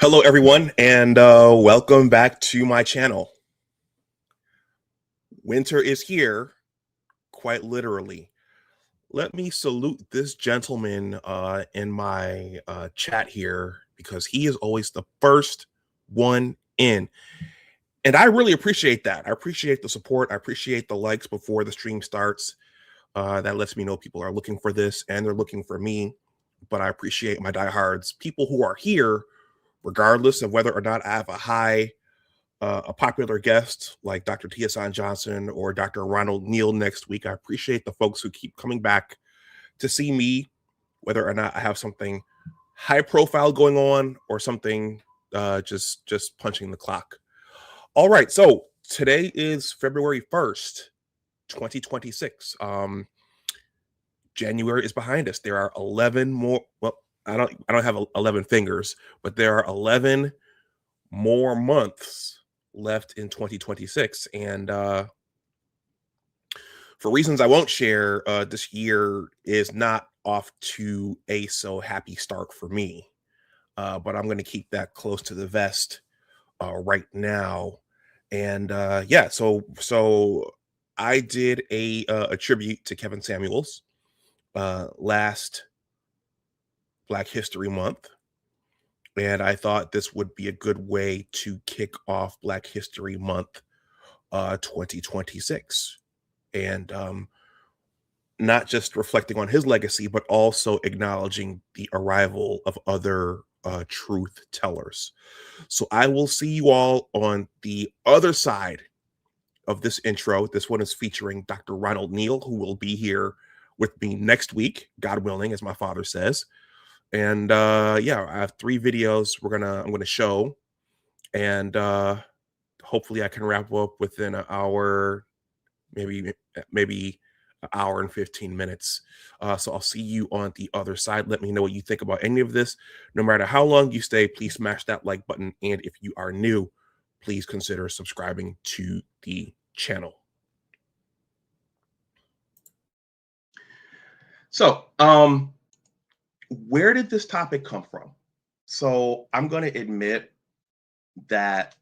Hello, everyone, and welcome back to my channel. Winter is here, quite literally. Let me salute this gentleman in my chat here because he is always the first one in. And I really appreciate that. I appreciate the support. I appreciate the likes before the stream starts. That lets me know people are looking for this and they're looking for me. But I appreciate my diehards, people who are here, regardless of whether or not I have a popular guest like Dr. Tia-San Johnson or Dr. Ronald Neal next week. I appreciate the folks who keep coming back to see me, whether or not I have something high profile going on or something just punching the clock. All right, so today is February 1st, 2026. January is behind us. There are 11 more. Well, I don't have 11 fingers, but there are 11 more months left in 2026. And for reasons I won't share, this year is not off to a so happy start for me. But I'm going to keep that close to the vest right now. And yeah, so I did a tribute to Kevin Samuels last Black History Month. And I thought this would be a good way to kick off Black History Month 2026. And not just reflecting on his legacy, but also acknowledging the arrival of other truth tellers. So I will see you all on the other side of this intro. This one is featuring Dr. Ronald Neal, who will be here with me next week, God willing, as my father says. And yeah, I have 3 videos I'm gonna show, and hopefully I can wrap up within an hour, maybe an hour and 15 minutes. So I'll see you on the other side. Let me know what you think about any of this. No matter how long you stay, please smash that like button. And if you are new, please consider subscribing to the channel. So, where did this topic come from? So I'm going to admit that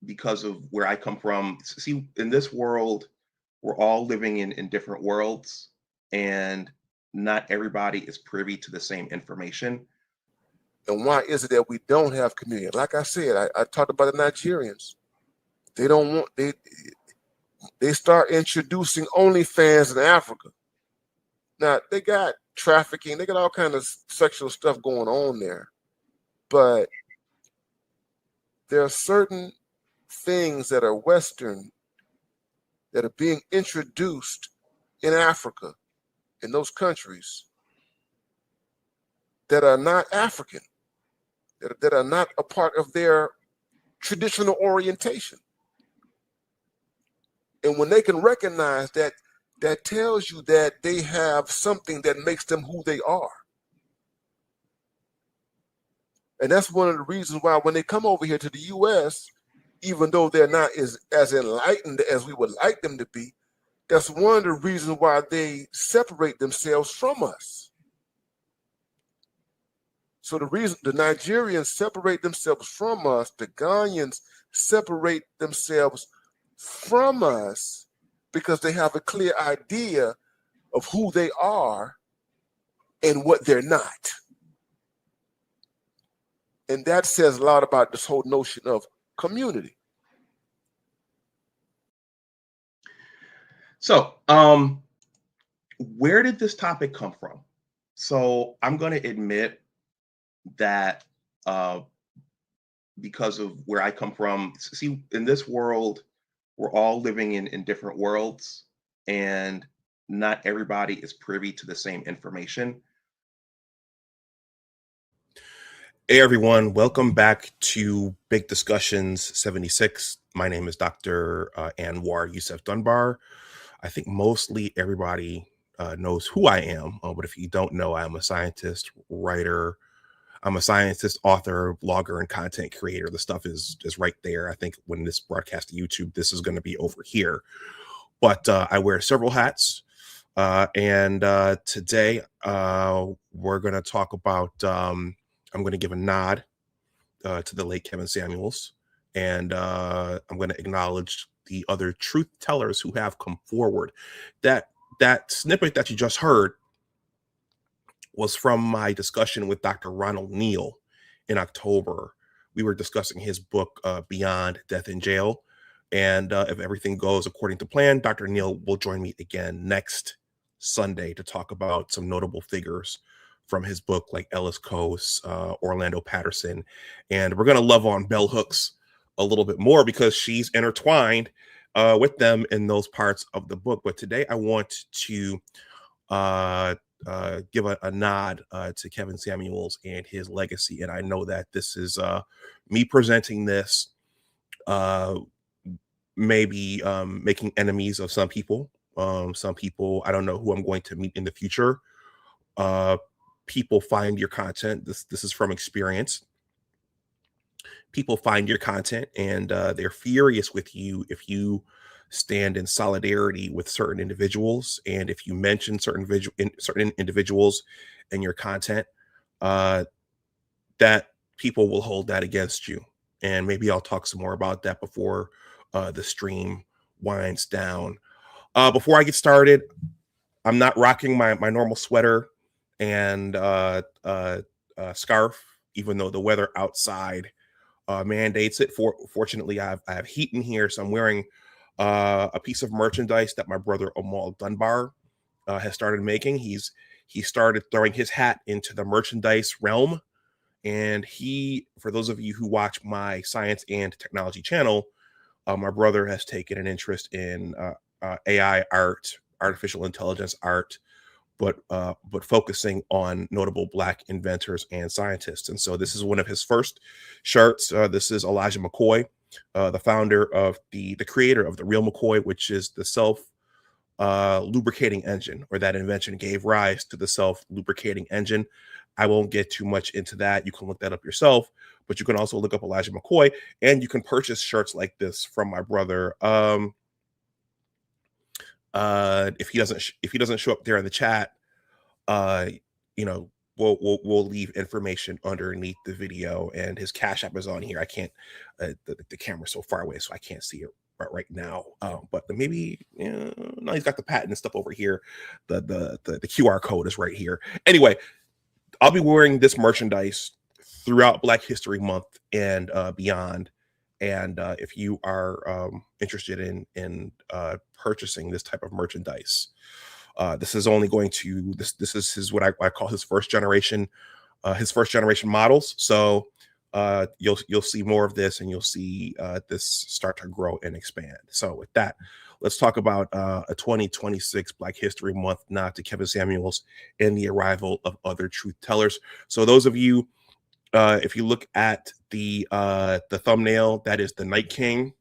because of where I come from, see, in this world, we're all living in different worlds, and not everybody is privy to the same information. And why is it that we don't have community? Like I said, I talked about the Nigerians. They don't want, they start introducing OnlyFans in Africa. Now, they got trafficking, they got all kinds of sexual stuff going on there. But there are certain things that are Western that are being introduced in Africa, in those countries, that are not African, that are not a part of their traditional orientation. And when they can recognize that, that tells you that they have something that makes them who they are. And that's one of the reasons why when they come over here to the US, even though they're not as enlightened as we would like them to be, that's one of the reasons why they separate themselves from us. So the reason the Nigerians separate themselves from us, the Ghanaians separate themselves from us because they have a clear idea of who they are and what they're not. And that says a lot about this whole notion of community. So, where did this topic come from? So I'm going to admit that because of where I come from, see, in this world, we're all living in different worlds, and not everybody is privy to the same information. Hey everyone, welcome back to Big Discussions 76. My name is Dr. Anwar Yusuf Dunbar. I think mostly everybody knows who I am, but if you don't know, I'm a scientist, writer. I'm a scientist, author, blogger, and content creator. The stuff is right there. I think when this broadcast to YouTube, this is going to be over here. But I wear several hats. And today we're going to talk about I'm going to give a nod to the late Kevin Samuels, and I'm going to acknowledge the other truth tellers who have come forward. That snippet that you just heard was from my discussion with Dr. Ronald Neal in October. We were discussing his book, Beyond Death in Jail. And if everything goes according to plan, Dr. Neal will join me again next Sunday to talk about some notable figures from his book, like Ellis Coase, Orlando Patterson. And we're going to love on Bell Hooks a little bit more because she's intertwined with them in those parts of the book. But today I want to give a nod to Kevin Samuels and his legacy. And I know that this is me presenting this maybe making enemies of some people. Some people, I don't know who I'm going to meet in the future. People find your content. This is from experience. People find your content and they're furious with you if you stand in solidarity with certain individuals, and if you mention certain individuals in your content, that people will hold that against you. And maybe I'll talk some more about that before the stream winds down. Before I get started, I'm not rocking my normal sweater and scarf, even though the weather outside mandates it. Fortunately, I have heat in here, so I'm wearing a piece of merchandise that my brother Amal Dunbar has started making. He started throwing his hat into the merchandise realm, and for those of you who watch my science and technology channel, my brother has taken an interest in AI art, artificial intelligence art, but focusing on notable Black inventors and scientists. And so this is one of his first shirts. This is Elijah McCoy, the founder of the creator of the real McCoy, which is the self lubricating engine, or that invention gave rise to the self lubricating engine. I won't get too much into that. You can look that up yourself, but you can also look up Elijah McCoy, and you can purchase shirts like this from my brother. If he doesn't show up there in the chat, we'll leave information underneath the video, and his Cash App is on here. I can't, the camera's so far away, so I can't see it right now. But maybe, no, he's got the patent and stuff over here. The QR code is right here. Anyway, I'll be wearing this merchandise throughout Black History Month and beyond. And if you are interested in purchasing this type of merchandise, this is only going to this is what I call his first generation models. So you'll see more of this, and you'll see this start to grow and expand. So with that, let's talk about a 2026 Black History Month nod to Kevin Samuels and the arrival of other truth tellers. So those of you, if you look at the thumbnail, that is the Night King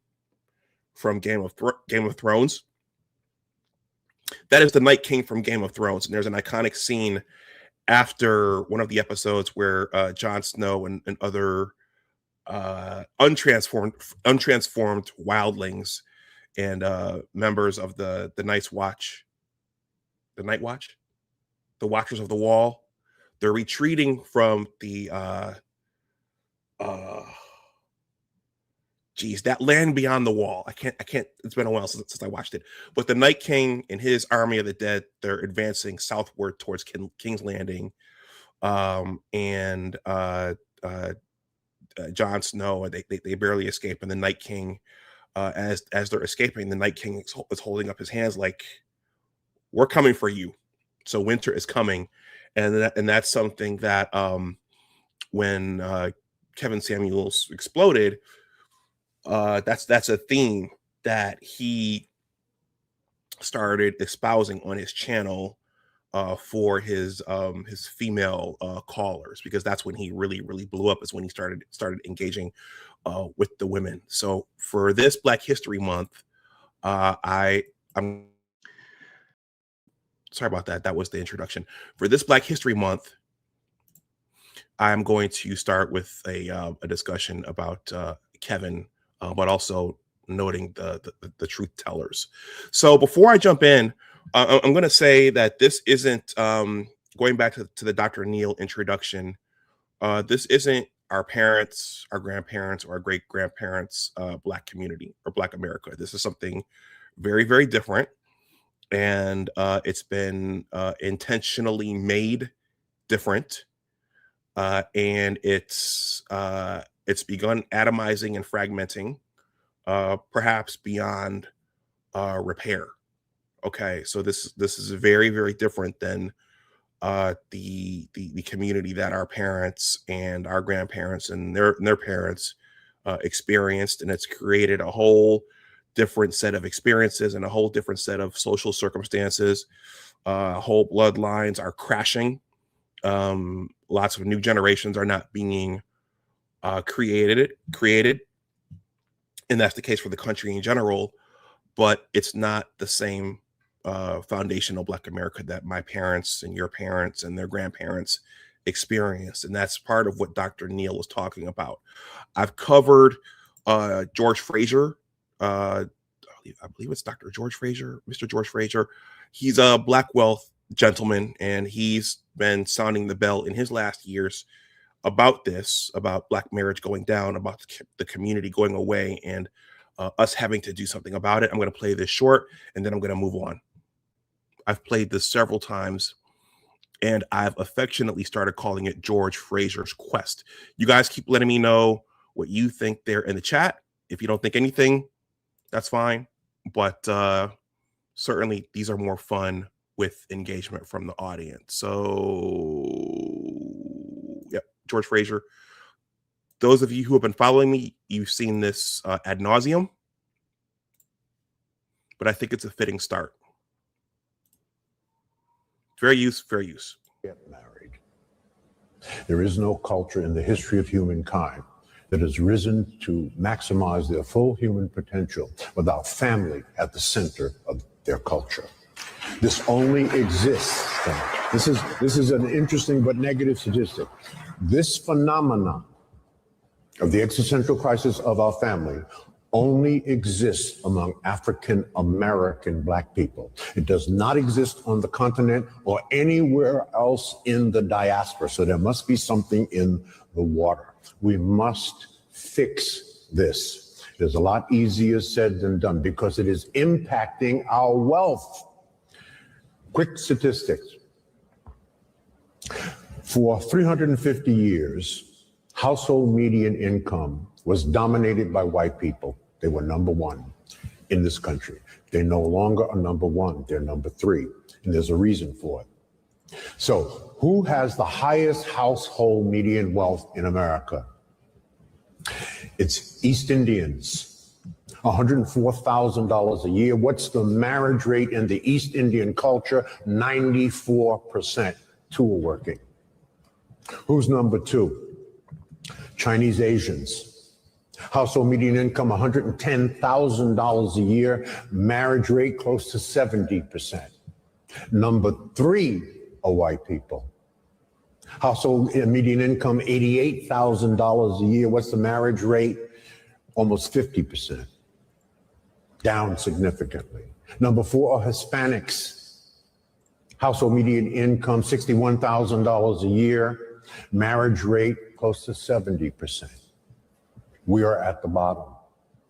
from Game of Thrones. That is the Night King from Game of Thrones, and there's an iconic scene after one of the episodes where Jon Snow and other untransformed wildlings and members of the Night's Watch, the Night Watch, the Watchers of the Wall, they're retreating from the that land beyond the wall. I can't, it's been a while since I watched it. But the Night King and his army of the dead, they're advancing southward towards King's Landing. And Jon Snow, they barely escape. And the Night King, as they're escaping, the Night King is holding up his hands like, we're coming for you. So winter is coming. And that's something that when Kevin Samuels exploded, that's a theme that he started espousing on his channel for his female callers, because that's when he really blew up, is when he started engaging with the women. So for this Black History Month, I'm sorry about that. That was the introduction. For this Black History Month, I'm going to start with a discussion about Kevin, but also noting the truth tellers. So before I jump in, I'm going to say that this isn't going back to the Dr. Neal introduction. This isn't our parents, our grandparents, or our great grandparents' Black community or Black America. This is something very, very different, and it's been intentionally made different, and it's begun atomizing and fragmenting, perhaps beyond repair. Okay, so this is very, very different than the community that our parents and our grandparents and their parents experienced, and it's created a whole different set of experiences and a whole different set of social circumstances. Whole bloodlines are crashing. Lots of new generations are not being created, and that's the case for the country in general. But it's not the same foundational Black America that my parents and your parents and their grandparents experienced. And that's part of what Dr. Neal was talking about. I've covered George Fraser. I believe it's Dr. George Fraser, Mr. George Fraser. He's a Black wealth gentleman, and he's been sounding the bell in his last years about this, about Black marriage going down, about the community going away, and us having to do something about it. I'm going to play this short, and then I'm going to move on. I've played this several times, and I've affectionately started calling it George Fraser's Quest. You guys keep letting me know what you think there in the chat. If you don't think anything, that's fine. But certainly these are more fun with engagement from the audience. So, yep, George Fraser. Those of you who have been following me, you've seen this ad nauseum, but I think it's a fitting start. Fair use, fair use. Get married. There is no culture in the history of humankind that has risen to maximize their full human potential without family at the center of their culture. This only exists. This is an interesting but negative statistic. This phenomenon of the existential crisis of our family only exists among African American Black people. It does not exist on the continent or anywhere else in the diaspora. So there must be something in the water. We must fix this. It is a lot easier said than done because it is impacting our wealth. Quick statistics. For 350 years, household median income was dominated by white people. They were number one in this country. They no longer are number one, they're number three, and there's a reason for it. So who has the highest household median wealth in America? It's East Indians, $104,000 a year. What's the marriage rate in the East Indian culture? 94%. Two are working. Who's number two? Chinese Asians. Household median income, $110,000 a year. Marriage rate close to 70%. Number three are white people. Household median income, $88,000 a year. What's the marriage rate? Almost 50%. Down significantly. Number four are Hispanics. Household median income, $61,000 a year. Marriage rate close to 70%. We are at the bottom.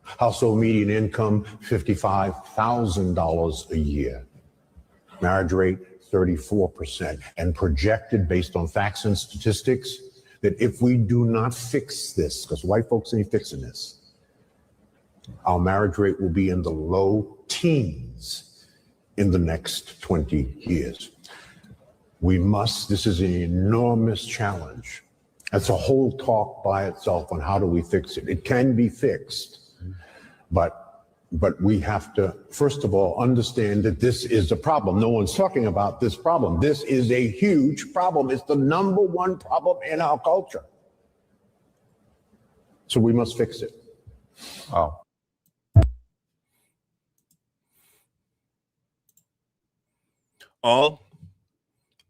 Household median income, $55,000 a year. Marriage rate, 34%. And projected based on facts and statistics that if we do not fix this, because white folks ain't fixing this, our marriage rate will be in the low teens in the next 20 years. We must, this is an enormous challenge. That's a whole talk by itself on how do we fix it. It can be fixed, but we have to, first of all, understand that this is a problem. No one's talking about this problem. This is a huge problem. It's the number one problem in our culture. So we must fix it. Wow. All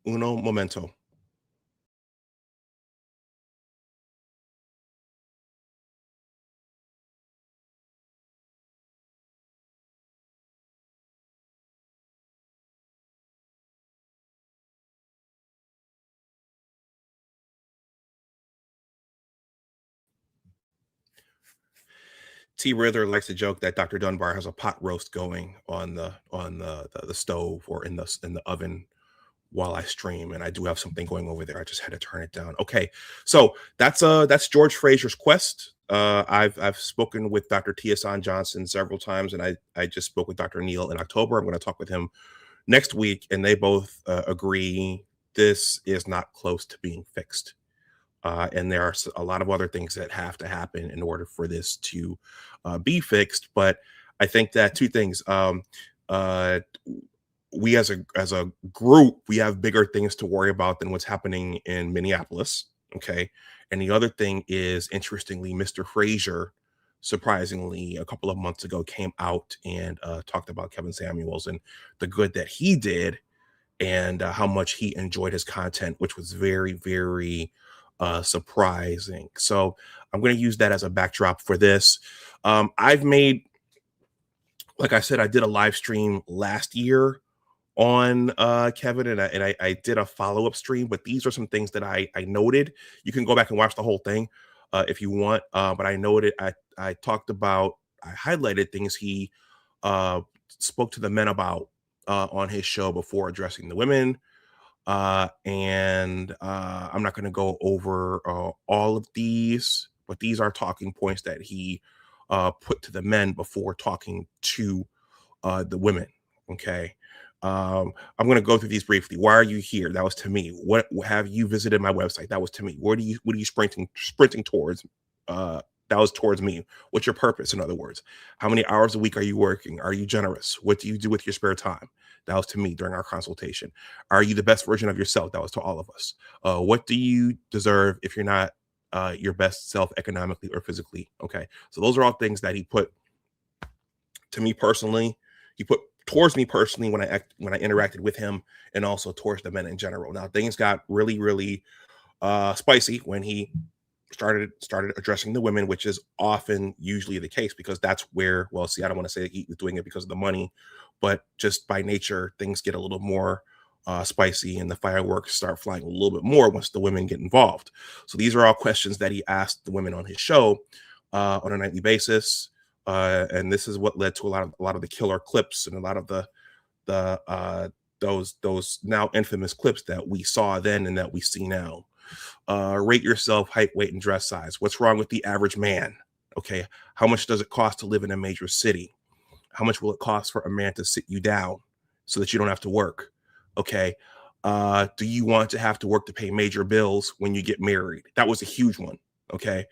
uno momento. T. Rither likes to joke that Dr. Dunbar has a pot roast going on the stove or in the oven while I stream, and I do have something going over there. I just had to turn it down. Okay, so that's George Frazier's quest. I've spoken with Dr. Tiasan Johnson several times, and I just spoke with Dr. Neal in October. I'm going to talk with him next week, and they both agree this is not close to being fixed. And there are a lot of other things that have to happen in order for this to be fixed. But I think that two things. We as a group, we have bigger things to worry about than what's happening in Minneapolis. Okay. And the other thing is, interestingly, Mr. Frazier, surprisingly, a couple of months ago came out and talked about Kevin Samuels and the good that he did and how much he enjoyed his content, which was very, very surprising. So I'm going to use that as a backdrop for this. I've made, like I said, I did a live stream last year on Kevin, and I did a follow-up stream, but these are some things that I noted. You can go back and watch the whole thing if you want, but I noted, I talked about, I highlighted things he spoke to the men about on his show before addressing the women. And I'm not going to go over all of these, but these are talking points that he put to the men before talking to the women. Okay. I'm going to go through these briefly. Why are you here? That was to me. What have you visited my website? That was to me. What are you sprinting towards? That was towards me. What's your purpose? In other words, how many hours a week are you working? Are you generous? What do you do with your spare time? That was to me during our consultation. Are you the best version of yourself? That was to all of us. What do you deserve if you're not your best self economically or physically? Okay. So those are all things that he put to me personally. He put towards me personally when I interacted with him, and also towards the men in general. Now things got really, really spicy when he started addressing the women, which is often usually the case, because that's where, well, see, I don't want to say he was doing it because of the money, but just by nature, things get a little more spicy and the fireworks start flying a little bit more once the women get involved. So these are all questions that he asked the women on his show on a nightly basis. And this is what led to a lot of the killer clips and a lot of those now infamous clips that we saw then and that we see now. Rate yourself, height, weight, and dress size. What's wrong with the average man? Okay. How much does it cost to live in a major city? How much will it cost for a man to sit you down so that you don't have to work? Okay. Do you want to have to work to pay major bills when you get married? That was a huge one. Okay.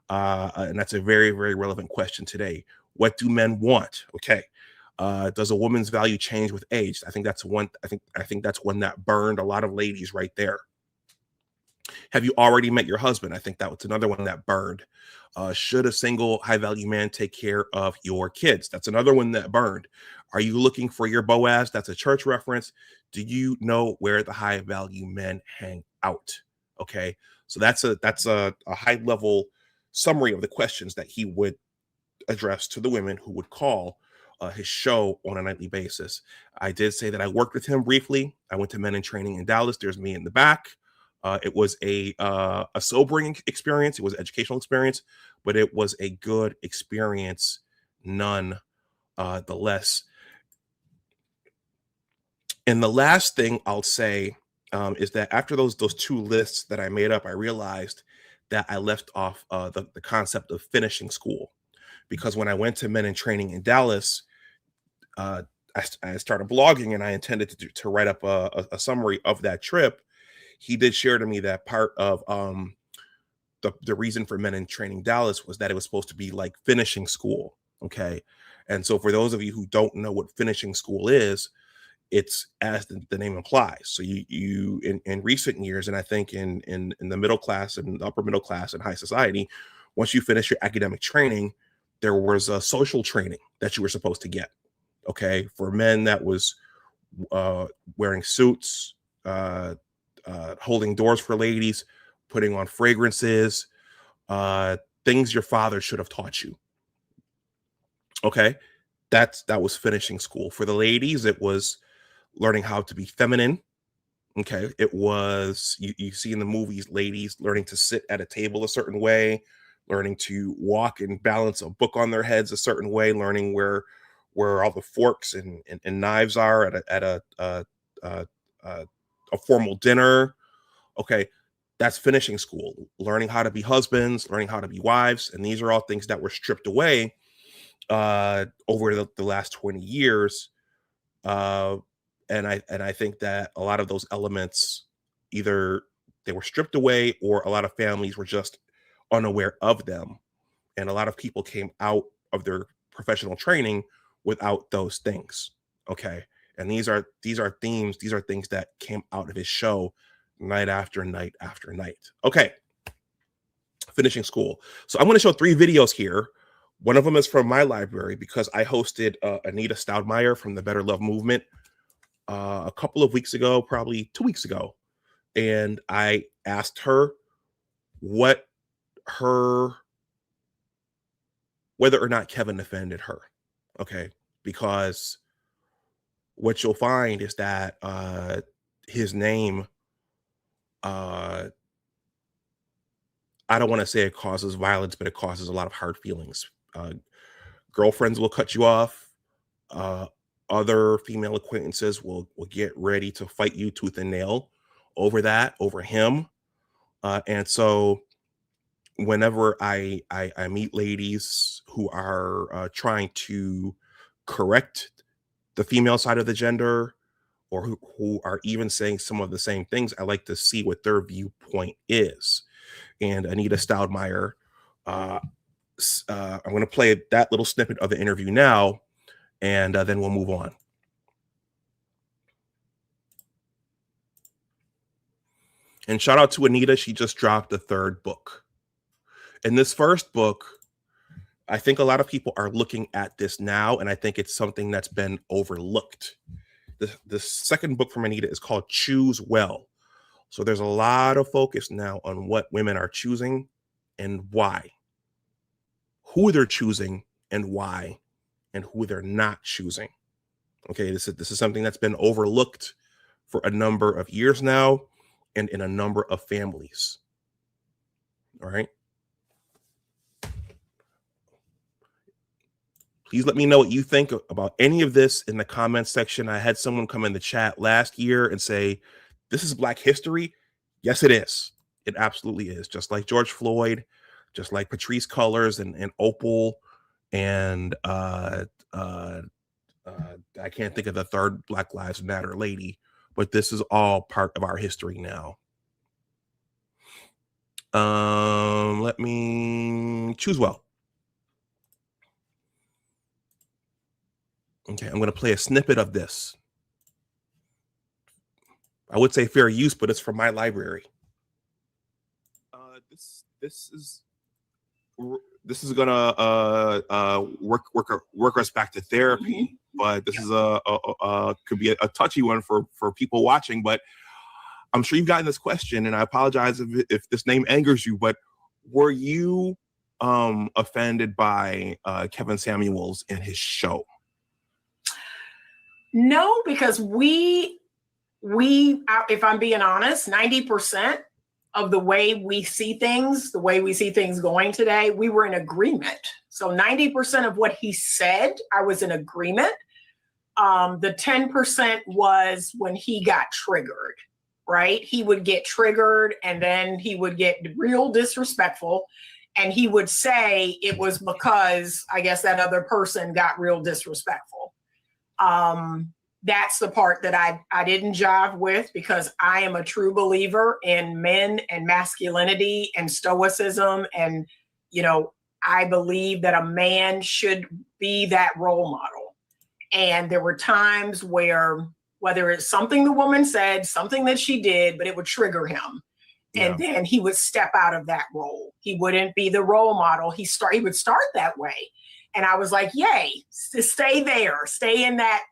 And that's a very, very relevant question today. What do men want? Okay. Does a woman's value change with age? I think that's one. I think that's one that burned a lot of ladies right there. Have you already met your husband? I think that was another one that burned. Should a single high value man take care of your kids? That's another one that burned. Are you looking for your Boaz? That's a church reference. Do you know where the high value men hang out? Okay. So that's a high level summary of the questions that he would address to the women who would call his show on a nightly basis. I did say that I worked with him briefly. I went to Men in Training in Dallas. There's me in the back. It was a sobering experience. It was an educational experience, but it was a good experience none the less. And the last thing I'll say is that after those two lists that I made up, I realized that I left off the concept of finishing school, because when I went to Men in Training in Dallas, I started blogging, and I intended to write up a summary of that trip. He did share to me that part of the reason for Men in Training Dallas was that it was supposed to be like finishing school. Okay. And so for those of you who don't know what finishing school is, it's as the name implies. So you in recent years, and I think in the middle class and upper middle class and high society, once you finish your academic training, there was a social training that you were supposed to get. Okay. For men, that was wearing suits, holding doors for ladies, putting on fragrances, things your father should have taught you. Okay. That was finishing school. For the ladies, it was learning how to be feminine. Okay. It was, you see in the movies, ladies learning to sit at a table a certain way, learning to walk and balance a book on their heads a certain way, learning where all the forks and knives are at a formal dinner. Okay, that's finishing school, learning how to be husbands, learning how to be wives. And these are all things that were stripped away over the last 20 years. And I think that a lot of those elements, either they were stripped away or a lot of families were just unaware of them. And a lot of people came out of their professional training without those things. Okay. And these are themes, these are things that came out of his show night after night after night. Okay. Finishing school. So I'm going to show 3 videos here. One of them is from my library because I hosted Anita Stoudmire from the Better Love Movement a couple of weeks ago, probably 2 weeks ago. And I asked her whether or not Kevin offended her. Okay. Because what you'll find is that his name, I don't want to say it causes violence, but it causes a lot of hard feelings. Girlfriends will cut you off. Other female acquaintances will get ready to fight you tooth and nail over him. And so whenever I meet ladies who are trying to correct the female side of the gender, or who are even saying some of the same things, I like to see what their viewpoint is. And Anita Stoudmire, I'm going to play that little snippet of the interview now, and then we'll move on. And shout out to Anita. She just dropped the 3rd book. In this first book, I think a lot of people are looking at this now, and I think it's something that's been overlooked. The second book from Anita is called Choose Well. So there's a lot of focus now on what women are choosing and why, who they're choosing and why, and who they're not choosing. Okay, this is something that's been overlooked for a number of years now and in a number of families. All right. Please let me know what you think about any of this in the comments section. I had someone come in the chat last year and say, this is Black history. Yes, it is. It absolutely is. Just like George Floyd, just like Patrisse Cullors and Opal, and I can't think of the third Black Lives Matter lady, but this is all part of our history now. Let me choose well. Okay, I'm going to play a snippet of this. I would say fair use, but it's from my library. This is gonna work us back to therapy, but this is could be a touchy one for people watching. But I'm sure you've gotten this question, and I apologize if this name angers you. But were you offended by Kevin Samuels and his show? No, because we, if I'm being honest, 90% of the way we see things going today, we were in agreement. So 90% of what he said, I was in agreement. The 10% was when he got triggered, right? He would get triggered and then he would get real disrespectful. And he would say it was because I guess that other person got real disrespectful. That's the part that I didn't jive with, because I am a true believer in men and masculinity and stoicism. And, you know, I believe that a man should be that role model. And there were times where, whether it's something the woman said, something that she did, but it would trigger him. Yeah. And then he would step out of that role. He wouldn't be the role model. He would start that way. And I was like, yay, stay there, stay in that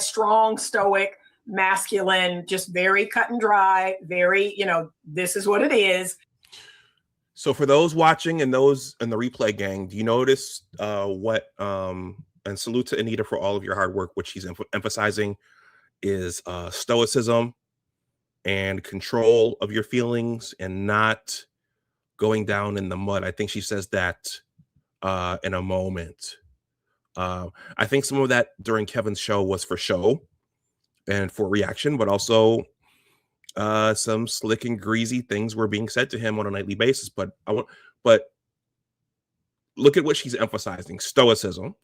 strong, stoic, masculine, just very cut and dry, very, you know, this is what it is. So for those watching and those in the replay gang, do you notice and salute to Anita for all of your hard work, which she's emphasizing is stoicism and control of your feelings, and not going down in the mud. I think she says that in a moment. I think some of that during Kevin's show was for show and for reaction, but also some slick and greasy things were being said to him on a nightly basis. But look at what she's emphasizing: stoicism,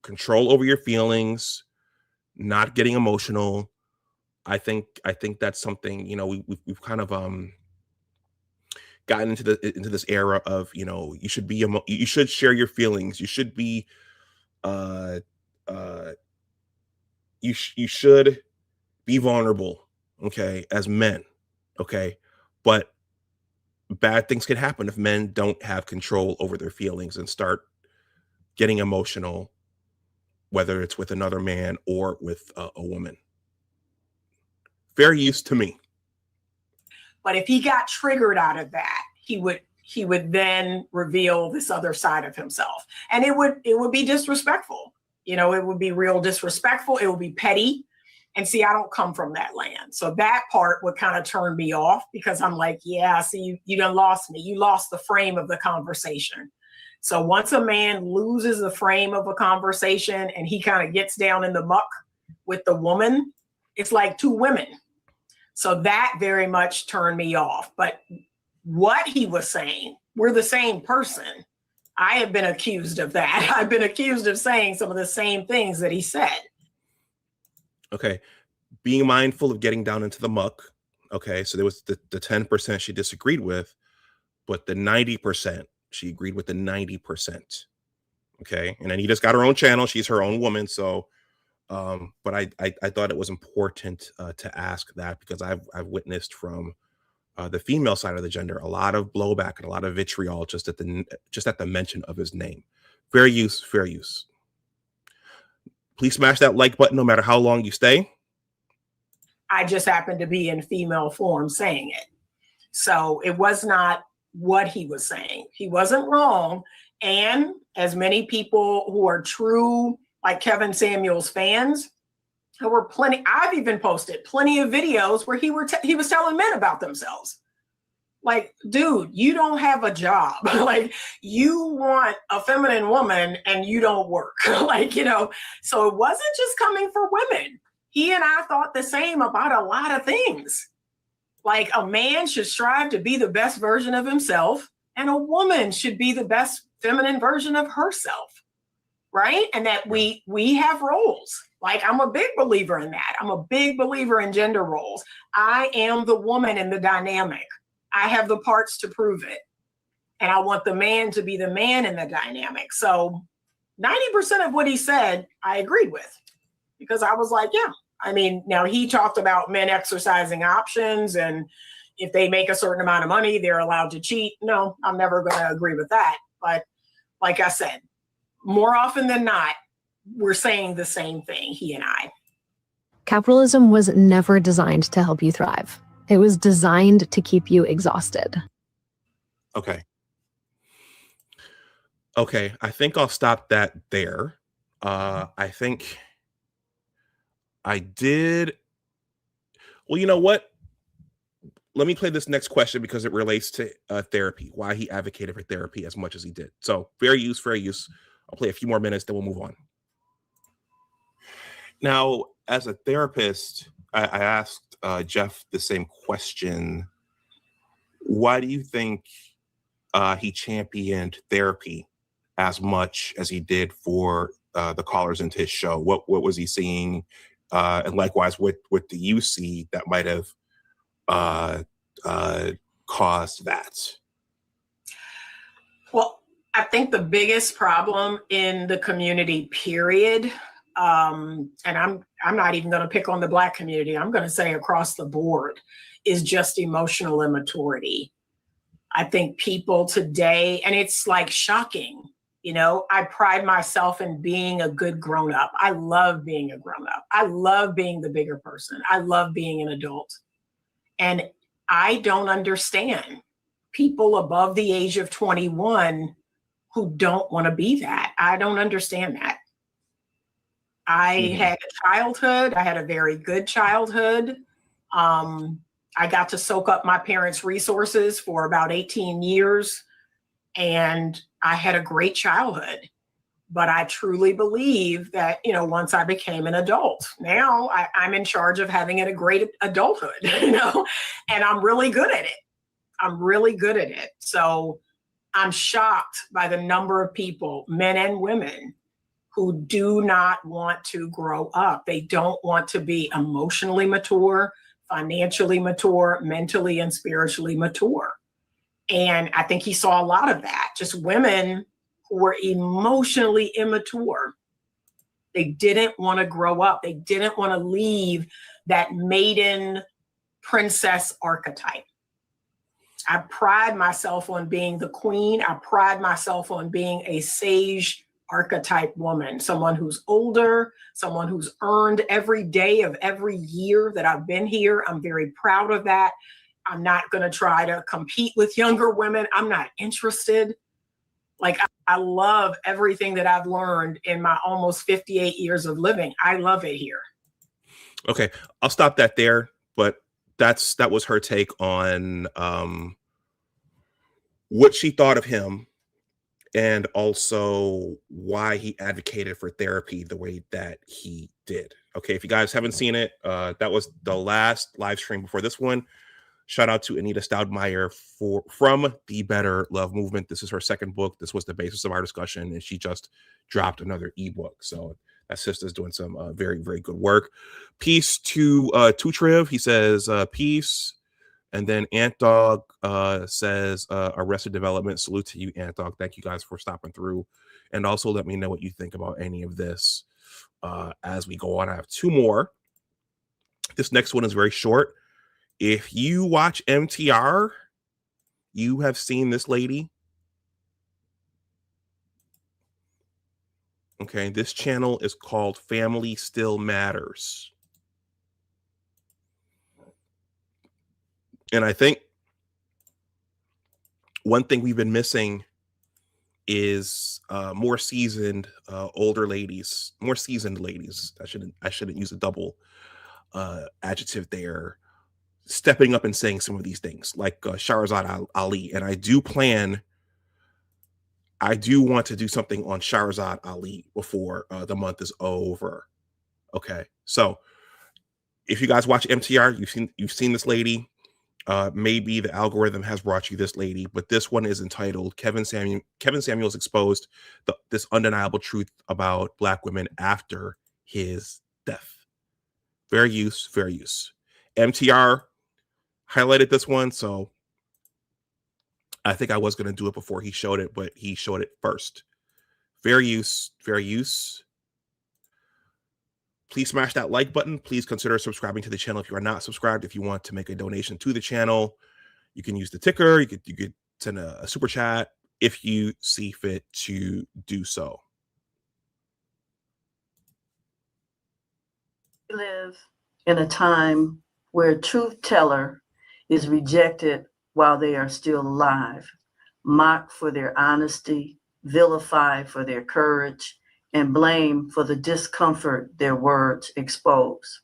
control over your feelings, not getting emotional. I think that's something, you know, we've kind of gotten into this era of, you know, you should share your feelings, you should be you should be vulnerable, okay, as men, okay, but bad things can happen if men don't have control over their feelings and start getting emotional, whether it's with another man or with a woman. Fair use to me. But if he got triggered out of that, he would then reveal this other side of himself, and it would be disrespectful. You know, it would be real disrespectful. It would be petty. And see, I don't come from that land. So that part would kind of turn me off, because I'm like, yeah, see, you done lost me. You lost the frame of the conversation. So once a man loses the frame of a conversation and he kind of gets down in the muck with the woman, it's like two women. So that very much turned me off. But what he was saying, we're the same person. I have been accused of that. I've been accused of saying some of the same things that he said. Okay. Being mindful of getting down into the muck. Okay. So there was the 10% she disagreed with, but the 90%, she agreed with the 90%. Okay. And Anita's got her own channel. She's her own woman. So, but I thought it was important to ask that, because I've witnessed from the female side of the gender a lot of blowback and a lot of vitriol just at the mention of his name. Fair use, fair use. Please smash that like button no matter how long you stay. I just happened to be in female form saying it. So it was not what he was saying. He wasn't wrong. And as many people who are true, like Kevin Samuels fans, there were plenty. I've even posted plenty of videos where he was telling men about themselves. Like, dude, you don't have a job. Like, you want a feminine woman and you don't work. Like, you know, so it wasn't just coming for women. He and I thought the same about a lot of things. Like, a man should strive to be the best version of himself, and a woman should be the best feminine version of herself. Right? And that we have roles. Like, I'm a big believer in that. I'm a big believer in gender roles. I am the woman in the dynamic. I have the parts to prove it. And I want the man to be the man in the dynamic. So 90% of what he said, I agreed with, because I was like, yeah. I mean, now he talked about men exercising options, and if they make a certain amount of money, they're allowed to cheat. No, I'm never going to agree with that. But like I said, more often than not, we're saying the same thing, he and I. Capitalism was never designed to help you thrive. It was designed to keep you exhausted. Okay. I think I'll stop that there. I think I did. Well, you know what? Let me play this next question, because it relates to therapy, why he advocated for therapy as much as he did. So fair use, fair use. I'll play a few more minutes, then we'll move on. Now, as a therapist, I asked Jeff the same question. Why do you think he championed therapy as much as he did for the callers into his show? What was he seeing? And likewise, what do you see that might have caused that? Well, I think the biggest problem in the community, period, and I'm not even going to pick on the Black community, I'm going to say across the board, is just emotional immaturity. I think people today, and it's like shocking, you know, I pride myself in being a good grown-up. I love being a grown-up. I love being the bigger person. I love being an adult. And I don't understand people above the age of 21 who don't want to be that. I don't understand that. I had a childhood. I had a very good childhood. I got to soak up my parents' resources for about 18 years, and I had a great childhood. But I truly believe that, once I became an adult, now I'm in charge of having a great adulthood, and I'm really good at it. I'm really good at it. So I'm shocked by the number of people, men and women, who do not want to grow up. They don't want to be emotionally mature, financially mature, mentally and spiritually mature. And I think he saw a lot of that, just women who were emotionally immature. They didn't want to grow up. They didn't want to leave that maiden princess archetype. I pride myself on being the queen. I pride myself on being a sage archetype woman, someone who's older, someone who's earned every day of every year that I've been here. I'm very proud of that. I'm not going to try to compete with younger women. I'm not interested. Like, I love everything that I've learned in my almost 58 years of living. I love it here. Okay, I'll stop that there. But that was her take on what she thought of him, and also why he advocated for therapy the way that he did. Okay, if you guys haven't seen it, that was the last live stream before this one. Shout out to Anita Stoudmire from the Better Love Movement. This is her second book. This was the basis of our discussion, and she just dropped another ebook. So that sister's doing some very, very good work. Peace to Triv. He says, peace. And then Ant Dog says, Arrested Development. Salute to you, Ant Dog. Thank you guys for stopping through. And also let me know what you think about any of this as we go on. I have two more. This next one is very short. If you watch MTR, you have seen this lady. Okay, this channel is called Family Still Matters. And I think one thing we've been missing is more seasoned older ladies, more seasoned ladies. I shouldn't use a double adjective there, stepping up and saying some of these things, like Shahrazad Ali. And I do want to do something on Shahrazad Ali before the month is over. Okay, so if you guys watch MTR, you've seen this lady. Maybe the algorithm has brought you this lady, but this one is entitled Kevin Samuels Exposed this undeniable truth about Black women after his death. Fair use. MTR highlighted this one, so I think I was going to do it before he showed it, but he showed it first. Fair use. Please smash that like button. Please consider subscribing to the channel if you are not subscribed. If you want to make a donation to the channel, you can use the ticker. You could send a super chat if you see fit to do so. We live in a time where truth teller is rejected while they are still alive, mocked for their honesty, vilified for their courage, and blamed for the discomfort their words expose.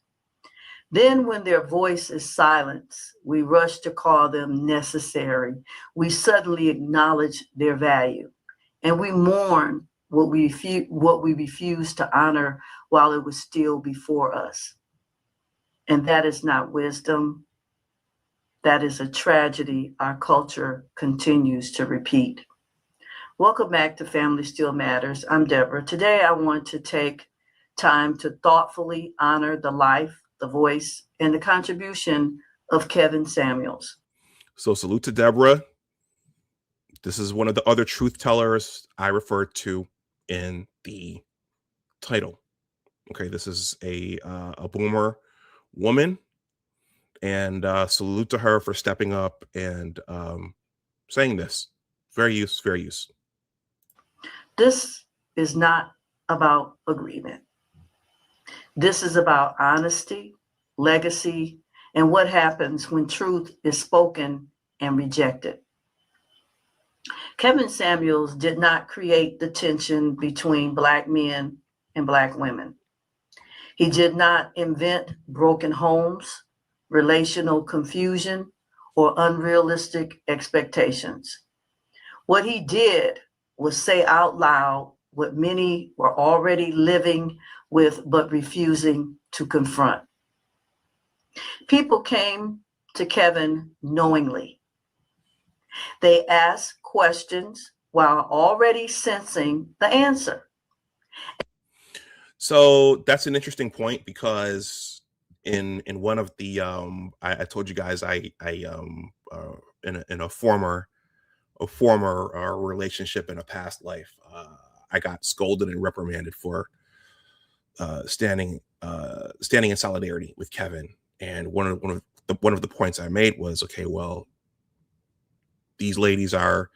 Then when their voice is silenced, we rush to call them necessary. We suddenly acknowledge their value, and we mourn what we refuse to honor while it was still before us. And that is not wisdom. That is a tragedy our culture continues to repeat. Welcome back to Family Still Matters. I'm Deborah. Today I want to take time to thoughtfully honor the life, the voice, and the contribution of Kevin Samuels. So salute to Deborah. This is one of the other truth tellers I referred to in the title. Okay, this is a boomer woman, and salute to her for stepping up and saying this. Fair use. This is not about agreement. This is about honesty, legacy, and what happens when truth is spoken and rejected. Kevin Samuels did not create the tension between Black men and Black women. He did not invent broken homes, relational confusion, or unrealistic expectations. What he did was say out loud what many were already living with but refusing to confront. People came to Kevin knowingly. They asked questions while already sensing the answer. So that's an interesting point, because in one of the I told you guys I in a former relationship in a past life, I got scolded and reprimanded for standing in solidarity with Kevin. And one of the points I made was, okay, well, these ladies are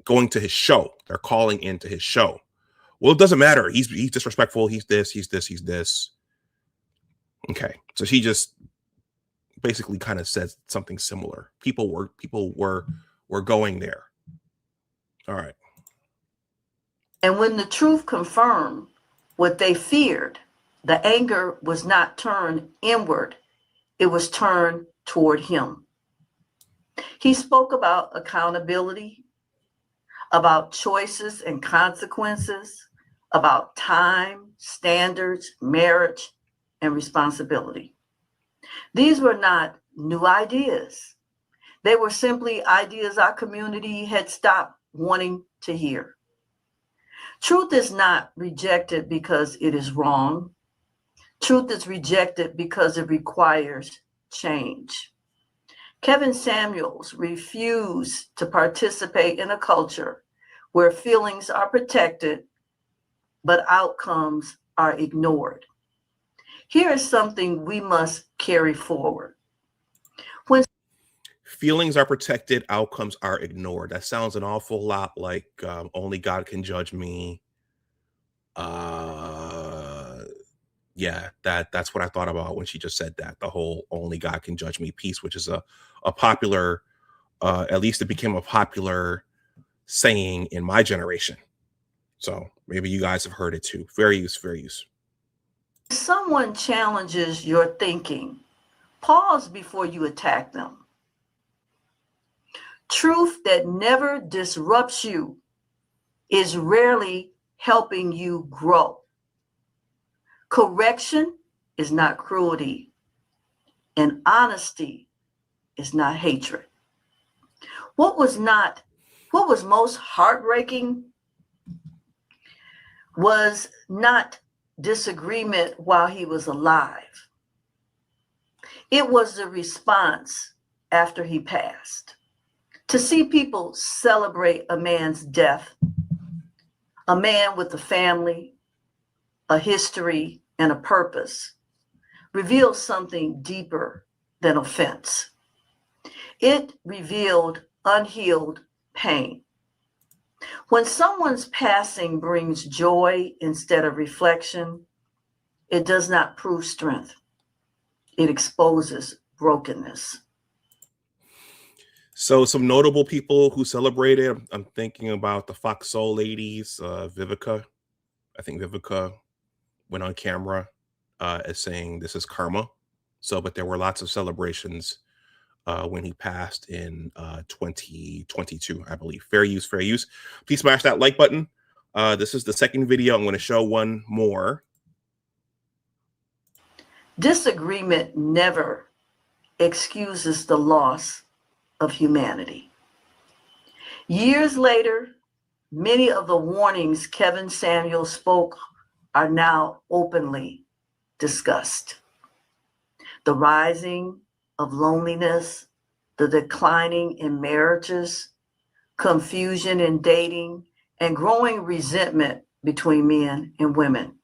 going to his show. They're calling into his show. Well, it doesn't matter. He's disrespectful. He's this. He's this. He's this. Okay, so she just basically kind of said something similar. People were going there. All right. And when the truth confirmed what they feared, the anger was not turned inward, it was turned toward him. He spoke about accountability, about choices and consequences, about time, standards, marriage, and responsibility. These were not new ideas. They were simply ideas our community had stopped wanting to hear. Truth is not rejected because it is wrong. Truth is rejected because it requires change. Kevin Samuels refused to participate in a culture where feelings are protected, but outcomes are ignored. Here is something we must carry forward. When feelings are protected, outcomes are ignored. That sounds an awful lot like only God can judge me. Yeah, that's what I thought about when she just said that, the whole only God can judge me piece, which is a popular, at least it became a popular saying in my generation. So maybe you guys have heard it too. Fair use, fair use. someone challenges your thinking, pause before you attack them. Truth that never disrupts you is rarely helping you grow. Correction is not cruelty, and honesty is not hatred. What was most heartbreaking was not disagreement while he was alive. It was the response after he passed. To see people celebrate a man's death, a man with a family, a history, and a purpose, reveals something deeper than offense. It revealed unhealed pain. When someone's passing brings joy instead of reflection, it does not prove strength. It exposes brokenness. So some notable people who celebrated, I'm thinking about the Fox Soul ladies, Vivica. I think Vivica went on camera as saying this is karma. So, but there were lots of celebrations when he passed in 2022, I believe. Fair use, fair use. Please smash that like button. This is the second video. I'm going to show one more. Disagreement never excuses the loss of humanity. Years later, many of the warnings Kevin Samuels spoke are now openly discussed. The rising of loneliness, the declining in marriages, confusion in dating, and growing resentment between men and women.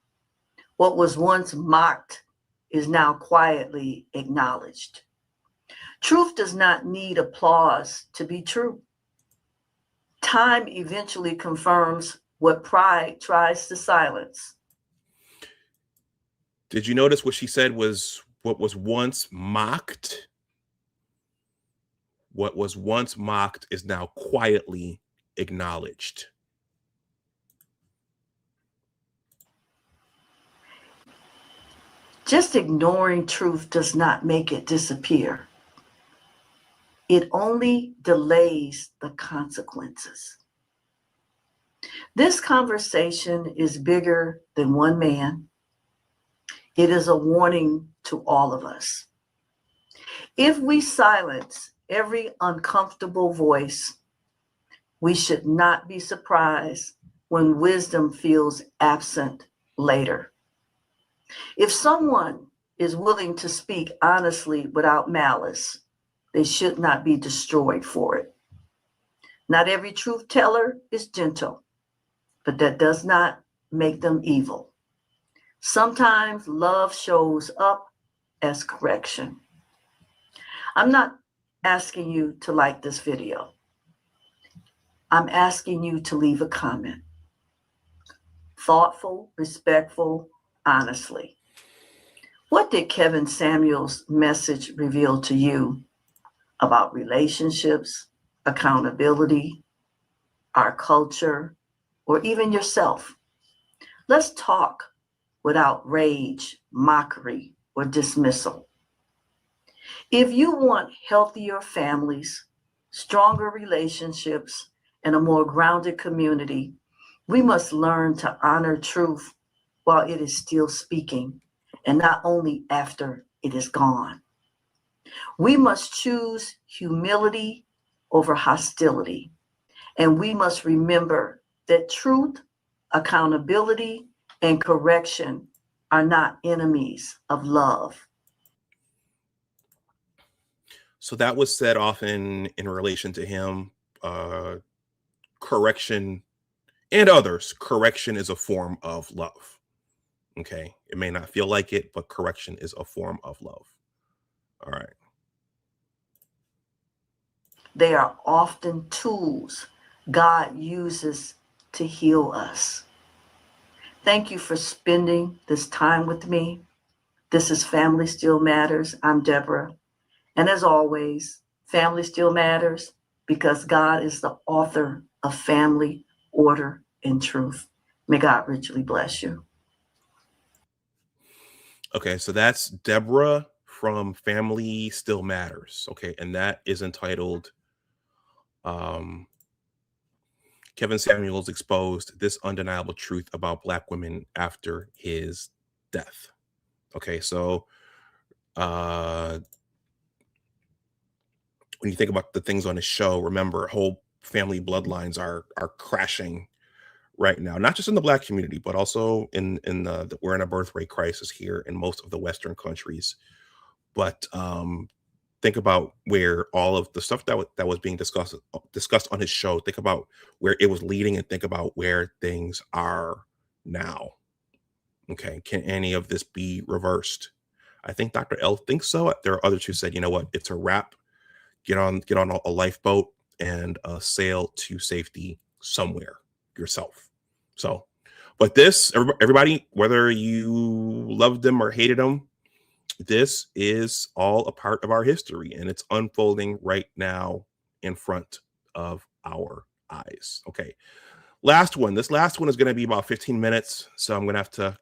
What was once mocked is now quietly acknowledged. Truth does not need applause to be true. Time eventually confirms what pride tries to silence. Did you notice what she said was what was once mocked? What was once mocked is now quietly acknowledged. Just ignoring truth does not make it disappear. It only delays the consequences. This conversation is bigger than one man. It is a warning to all of us. If we silence every uncomfortable voice, we should not be surprised when wisdom feels absent later. If someone is willing to speak honestly without malice, they should not be destroyed for it. Not every truth teller is gentle, but that does not make them evil. Sometimes love shows up as correction. I'm not asking you to like this video. I'm asking you to leave a comment. Thoughtful, respectful, honestly. What did Kevin Samuels' message reveal to you about relationships, accountability, our culture, or even yourself? Let's talk without rage, mockery, or dismissal. If you want healthier families, stronger relationships, and a more grounded community, we must learn to honor truth while it is still speaking, and not only after it is gone. We must choose humility over hostility, and we must remember that truth, accountability, and correction are not enemies of love. So that was said often in relation to him. Correction and others. Correction is a form of love. Okay. It may not feel like it, but correction is a form of love. All right. They are often tools God uses to heal us. Thank you for spending this time with me. This is Family Still Matters. I'm Deborah. And as always, family still matters because God is the author of family, order, and truth. May God richly bless you. Okay, so that's Deborah from Family Still Matters. Okay, and that is entitled Kevin Samuels Exposed This Undeniable Truth About Black Women After His Death. Okay, so when you think about the things on his show, remember whole family bloodlines are crashing right now, not just in the Black community, but also in the we're in a birth rate crisis here in most of the Western countries. But think about where all of the stuff that was being discussed on his show. Think about where it was leading, and think about where things are now. Okay, can any of this be reversed? I think Dr. L thinks so. There are others who said, you know what, it's a wrap. Get on a lifeboat and sail to safety somewhere yourself. So, but this, everybody, whether you loved them or hated them, this is all a part of our history, and it's unfolding right now in front of our eyes. Okay, last one. This last one is going to be about 15 minutes, so I'm going to have to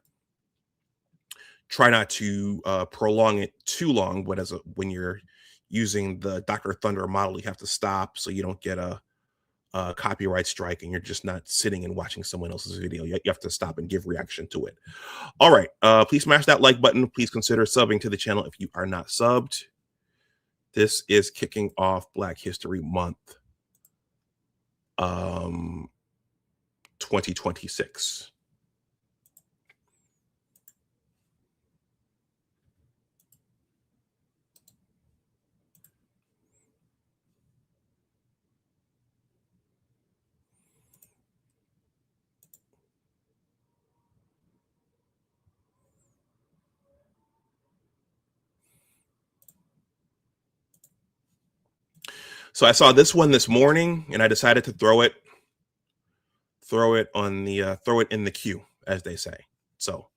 try not to prolong it too long. But when you're using the Dr. Thunder model, you have to stop so you don't get a copyright strike, and you're just not sitting and watching someone else's video. You have to stop and give reaction to it. All right, please smash that like button. Please consider subbing to the channel if you are not subbed. This is kicking off Black History Month 2026. So I saw this one this morning, and I decided to throw it in the queue, as they say. So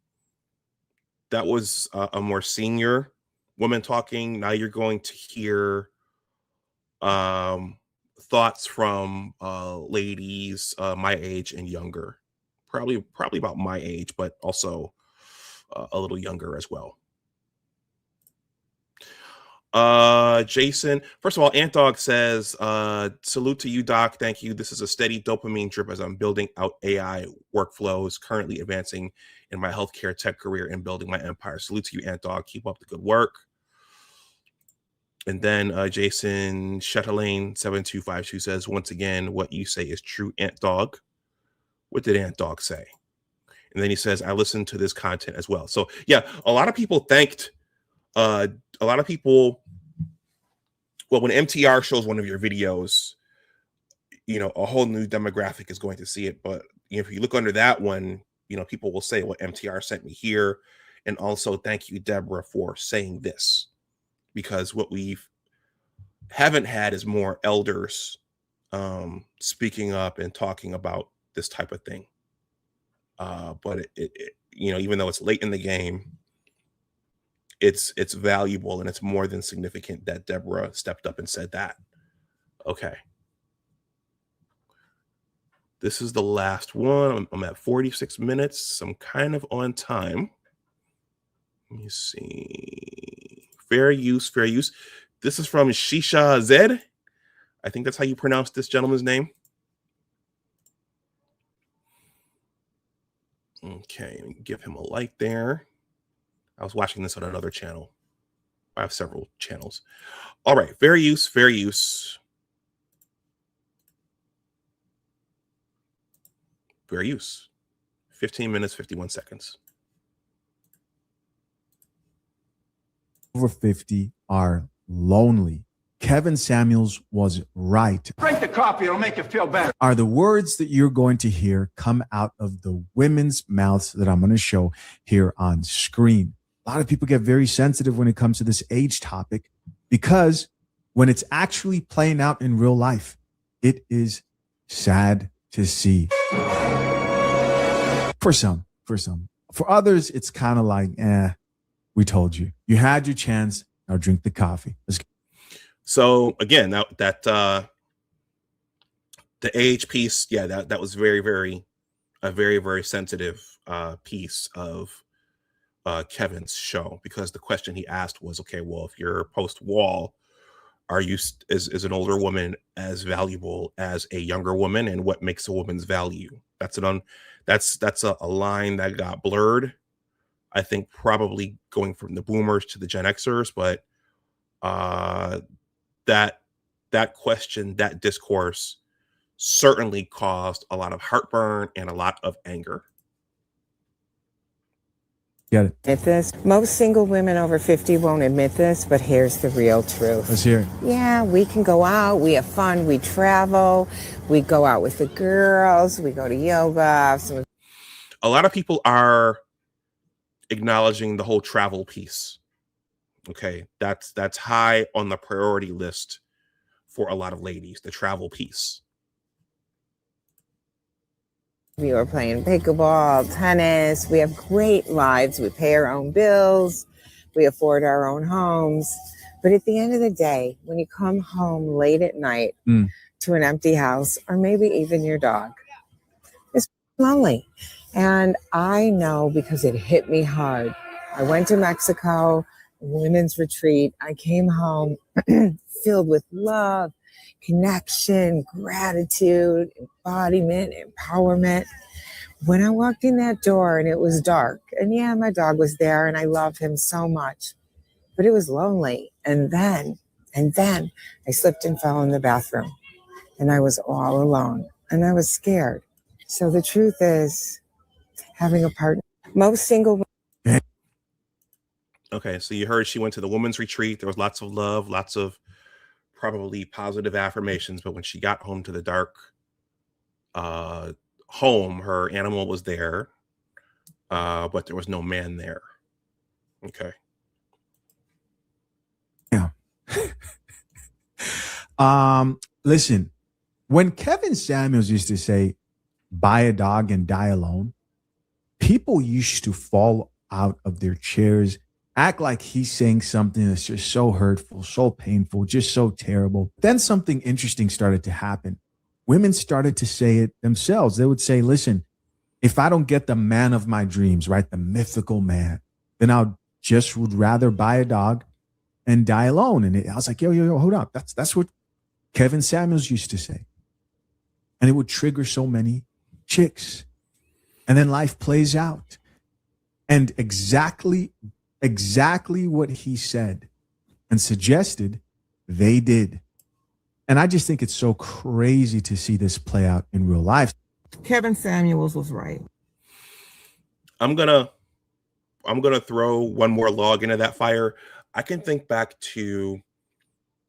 that was a more senior woman talking. Now you're going to hear thoughts from ladies my age and younger, probably about my age, but also a little younger as well. Jason, first of all, Ant Dog says, salute to you, Doc. Thank you. This is a steady dopamine drip as I'm building out AI workflows, currently advancing in my healthcare tech career and building my empire. Salute to you, Ant Dog. Keep up the good work. And then Jason Chatelaine 7252 says, once again, what you say is true, Ant Dog. What did Ant Dog say? And then he says, I listened to this content as well. So yeah, a lot of people thanked a lot of people. Well, when MTR shows one of your videos, a whole new demographic is going to see it. But if you look under that one, people will say, well, MTR sent me here. And also thank you, Deborah, for saying this, because what we haven't had is more elders speaking up and talking about this type of thing. But it even though it's late in the game, it's valuable, and it's more than significant that Deborah stepped up and said that. Okay. This is the last one. I'm at 46 minutes. I'm kind of on time. Let me see. Fair use. This is from Shisha Zed. I think that's how you pronounce this gentleman's name. Okay, give him a like there. I was watching this on another channel. I have several channels. All right, fair use. 15 minutes, 51 seconds. Over 50 are lonely. Kevin Samuels was right. Drink the coffee, it'll make you feel better. Are the words that you're going to hear come out of the women's mouths that I'm going to show here on screen. A lot of people get very sensitive when it comes to this age topic, because when it's actually playing out in real life, it is sad to see. For some. For others, it's kind of like, we told you. You had your chance. Now drink the coffee. Let's go. So again, that the age piece, yeah, that was very, very sensitive piece of Kevin's show, because the question he asked was, okay, well, if you're post-wall, are you is an older woman as valuable as a younger woman, and what makes a woman's value? That's a line that got blurred, I think, probably going from the boomers to the Gen Xers, but that question, that discourse certainly caused a lot of heartburn and a lot of anger. Get it. Admit this. Most single women over 50 won't admit this, but here's the real truth. Let's hear it. Yeah, we can go out, we have fun, we travel, we go out with the girls, we go to yoga. A lot of people are acknowledging the whole travel piece. Okay, that's high on the priority list for a lot of ladies, the travel piece. We were playing pickleball, tennis. We have great lives. We pay our own bills. We afford our own homes. But at the end of the day, when you come home late at night to an empty house, or maybe even your dog, it's lonely. And I know, because it hit me hard. I went to Mexico, women's retreat. I came home filled with love, connection, gratitude, embodiment, empowerment. When I walked in that door and it was dark, and yeah, my dog was there and I loved him so much, but it was lonely. And then I slipped and fell in the bathroom, and I was all alone, and I was scared. So the truth is, having a partner, most single. Okay, so you heard she went to the women's retreat. There was lots of love, lots of probably positive affirmations, but when she got home to the dark home, her animal was there, but there was no man there. Okay. Yeah. Listen, when Kevin Samuels used to say, buy a dog and die alone, people used to fall out of their chairs, act like he's saying something that's just so hurtful, so painful, just so terrible. Then something interesting started to happen. Women started to say it themselves. They would say, listen, if I don't get the man of my dreams, right, the mythical man, then I just would rather buy a dog and die alone. And I was like, yo, hold up. That's what Kevin Samuels used to say. And it would trigger so many chicks. And then life plays out. And exactly what he said and suggested, they did. And I just think it's so crazy to see this play out in real life. Kevin Samuels was right. I'm gonna throw one more log into that fire. I can think back to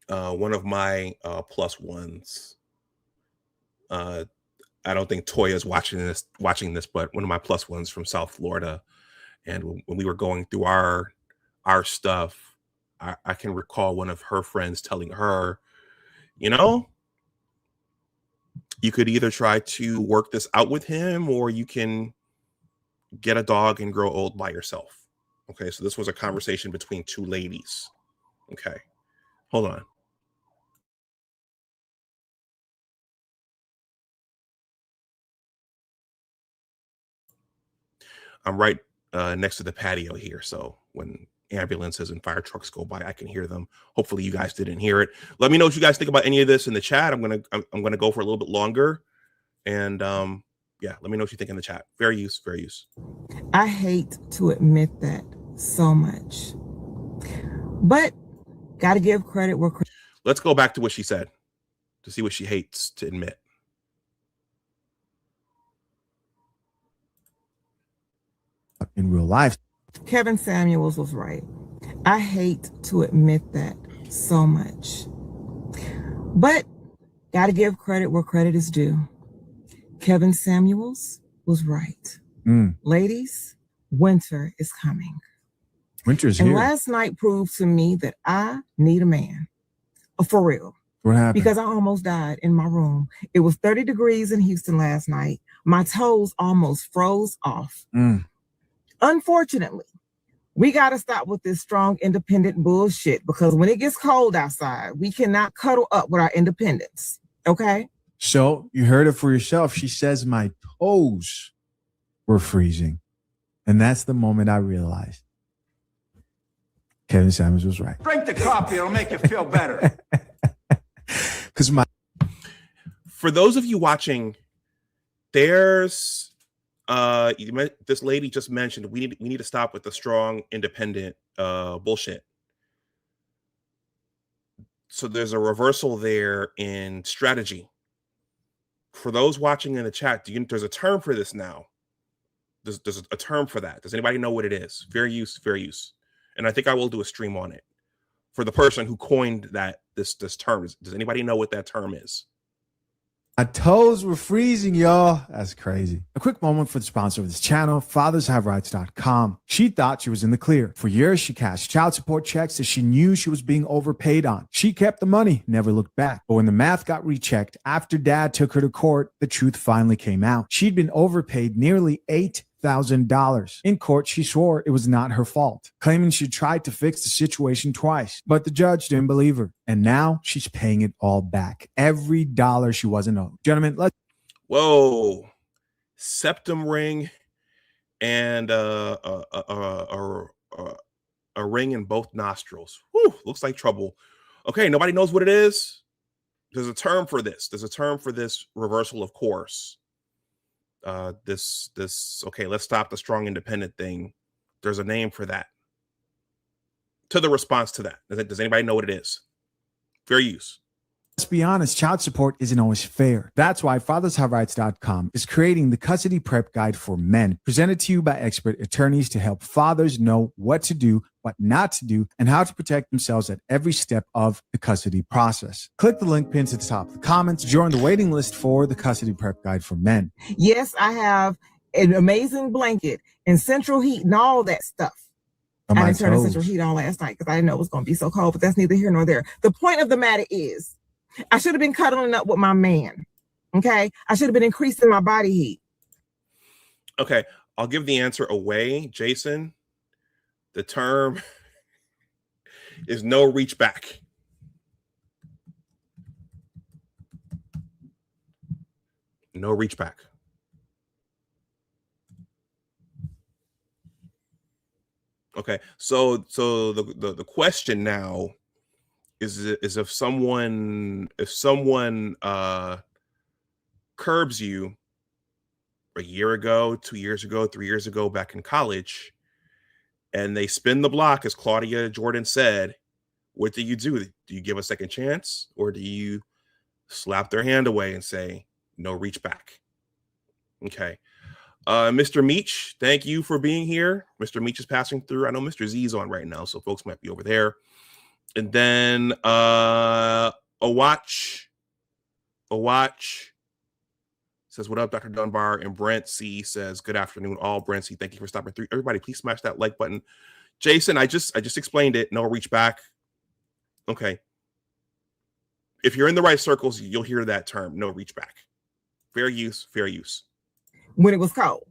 one of my plus ones. I don't think Toya's watching this, but one of my plus ones from South Florida. And when we were going through our stuff, I can recall one of her friends telling her, you could either try to work this out with him, or you can get a dog and grow old by yourself. Okay, so this was a conversation between two ladies. Okay, hold on. I'm right next to the patio here, so when ambulances and fire trucks go by, I can hear them. Hopefully you guys didn't hear it. Let me know what you guys think about any of this in the chat. I'm gonna go for a little bit longer, and yeah, let me know what you think in the chat. Fair use. I hate to admit that so much, but got to give credit where credit. Let's go back to what she said to see what she hates to admit. In real life, Kevin Samuels was right. I hate to admit that so much, but got to give credit where credit is due. Kevin Samuels was right. Ladies, winter is coming. Winter's and here. Last night proved to me that I need a man. For real. What happened? Because I almost died in my room. It was 30 degrees in Houston last night. My toes almost froze off. Unfortunately, we got to stop with this strong, independent bullshit, because when it gets cold outside, we cannot cuddle up with our independence. Okay? So you heard it for yourself. She says my toes were freezing. And that's the moment I realized Kevin Samuels was right. Drink the coffee, it'll make you feel better. Because for those of you watching, there's this lady just mentioned we need to stop with the strong, independent bullshit. So there's a reversal there in strategy. For those watching in the chat, there's a term for this now. There's a term for that. Does anybody know what it is? Fair use. And I think I will do a stream on it for the person who coined this term. Does anybody know what that term is? My toes were freezing, y'all. That's crazy. A quick moment for the sponsor of this channel, fathershaverights.com. She thought she was in the clear. For years, she cashed child support checks that she knew she was being overpaid on. She kept the money, never looked back. But when the math got rechecked, after dad took her to court, the truth finally came out. She'd been overpaid nearly $8,000. In court, she swore it was not her fault, claiming she tried to fix the situation twice, but the judge didn't believe her. And now she's paying it all back. Every dollar she wasn't owed. Gentlemen, let's. Whoa. Septum ring and a ring in both nostrils. Whew, looks like trouble. Okay, nobody knows what it is. There's a term for this. There's a term for this reversal of course. Okay, let's stop the strong independent thing. There's a name for that. To the response to that. Does anybody know what it is? Fair use. Let's be honest, child support isn't always fair. That's why fathershaverights.com is creating the custody prep guide for men, presented to you by expert attorneys to help fathers know what to do, what not to do, and how to protect themselves at every step of the custody process. Click the link pinned to the top of the comments. Join the waiting list for the custody prep guide for men. Yes, I have an amazing blanket and central heat and all that stuff. I didn't turn the central heat on last night because I didn't know it was going to be so cold, but that's neither here nor there. The point of the matter is, I should have been cuddling up with my man. Okay? I should have been increasing my body heat. Okay, I'll give the answer away, Jason. The term is no reach back. No reach back. Okay, so the question now is if someone curbs you a year ago, 2 years ago, 3 years ago, back in college, and they spin the block, as Claudia Jordan said, what do you do? Do you give a second chance, or do you slap their hand away and say, no, reach back? Okay. Mr. Meach, thank you for being here. Mr. Meach is passing through. I know Mr. Z's on right now, so folks might be over there. And then a watch says, what up, Dr. Dunbar? And Brent C says, good afternoon, all. Brent C, thank you for stopping through. Everybody, please smash that like button. Jason, I just explained it. No reach back. Okay. If you're in the right circles, you'll hear that term, no reach back. Fair use, fair use. When it was cold.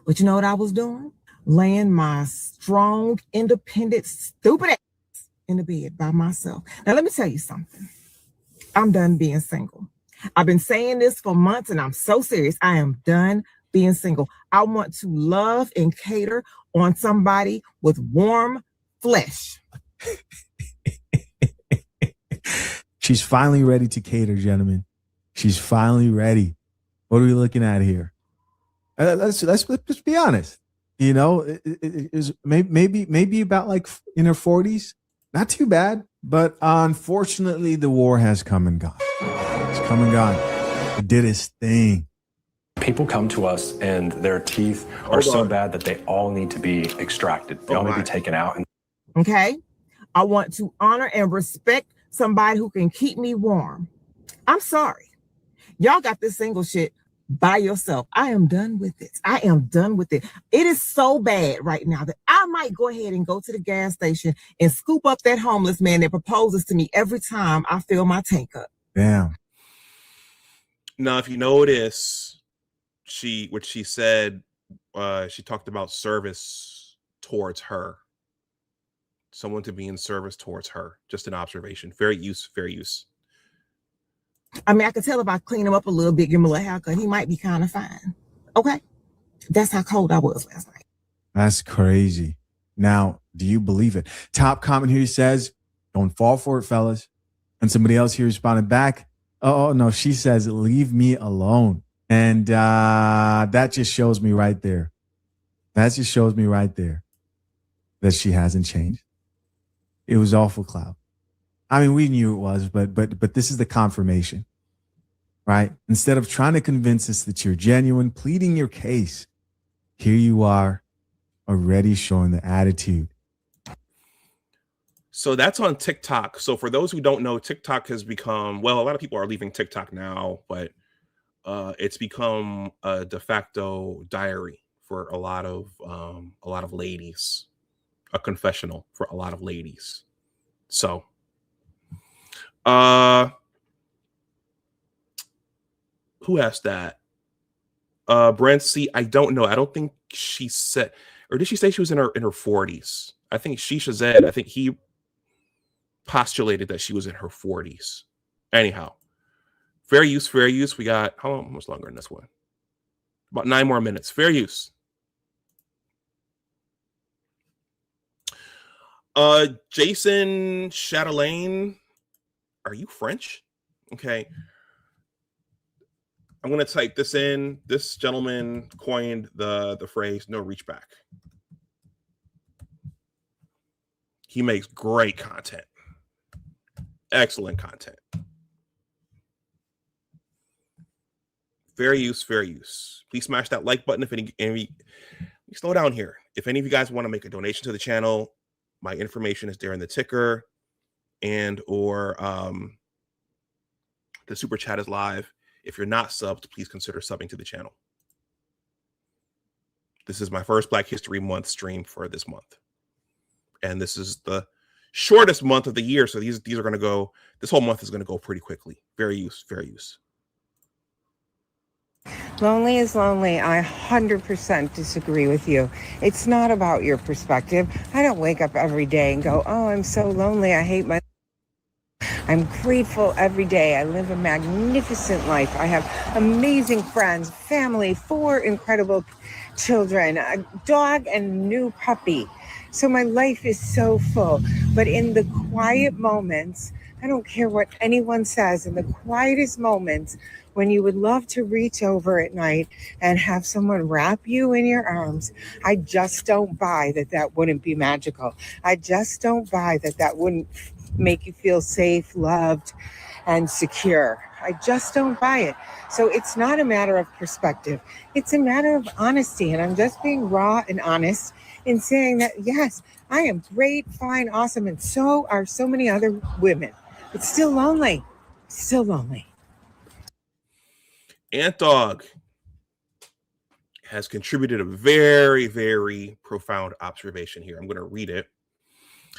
But you know what I was doing? Laying my strong, independent, stupid ass in the bed by myself. Now, let me tell you something. I'm done being single. I've been saying this for months, and I'm so serious. I am done being single. I want to love and cater on somebody with warm flesh. She's finally ready to cater, gentlemen. She's finally ready. What are we looking at here? Let's be honest. You know, it is maybe about like in her 40s. Not too bad, but unfortunately, the war has come and gone. It's come and gone. It did its thing. People come to us and their teeth are so bad that they all need to be extracted. They all need to be taken out. Okay? I want to honor and respect somebody who can keep me warm. I'm sorry. Y'all got this single shit by yourself. I am done with it. I am done with it. It is so bad right now that I might go ahead and go to the gas station and scoop up that homeless man that proposes to me every time I fill my tank up. Damn. Now, if you notice, she said, she talked about service towards her. Someone to be in service towards her. Just an observation. Fair use, fair use. I mean, I could tell if I clean him up a little bit, give him a little haircut, he might be kind of fine. Okay? That's how cold I was last night. That's crazy. Now, do you believe it? Top comment here says, don't fall for it, fellas. And somebody else here responded back, oh, no, she says, leave me alone. And that just shows me right there. That just shows me right there that she hasn't changed. It was awful, Cloud. I mean, we knew it was, but this is the confirmation, right? Instead of trying to convince us that you're genuine, pleading your case, here you are already showing the attitude. So that's on TikTok. So for those who don't know, TikTok has become, well, a lot of people are leaving TikTok now, but it's become a de facto diary for a lot of ladies, a confessional for a lot of ladies. So who asked that? Brent C, I don't know. I don't think she said, or did she say she was in her 40s? I think Shisha said, I think he postulated that she was in her 40s. Anyhow, fair use, fair use. We got how much longer in this one? About 9 more minutes. Fair use. Jason Chatelaine, are you French? Okay. I'm going to type this in. This gentleman coined the phrase, no reach back. He makes great content. Excellent content. Fair use, fair use. Please smash that like button if any slow down here. If any of you guys want to make a donation to the channel, my information is there in the ticker, and or the super chat is live. If you're not subbed, please consider subbing to the channel. This is my first Black History Month stream for this month. And this is the shortest month of the year. So these are going to go, this whole month is going to go pretty quickly. Fair use, fair use. Lonely is lonely. I 100% disagree with you. It's not about your perspective. I don't wake up every day and go, oh, I'm so lonely. I hate my... I'm grateful every day. I live a magnificent life. I have amazing friends, family, 4 incredible children, a dog and new puppy. So my life is so full. But in the quiet moments, I don't care what anyone says, in the quietest moments, when you would love to reach over at night and have someone wrap you in your arms, I just don't buy that that wouldn't be magical. I just don't buy that that wouldn't make you feel safe, loved, and secure. I just don't buy it. So it's not a matter of perspective. It's a matter of honesty. And I'm just being raw and honest in saying that, yes, I am great, fine, awesome. And so are so many other women. But still lonely. Still lonely. Ant Dog has contributed a very, very profound observation here. I'm going to read it.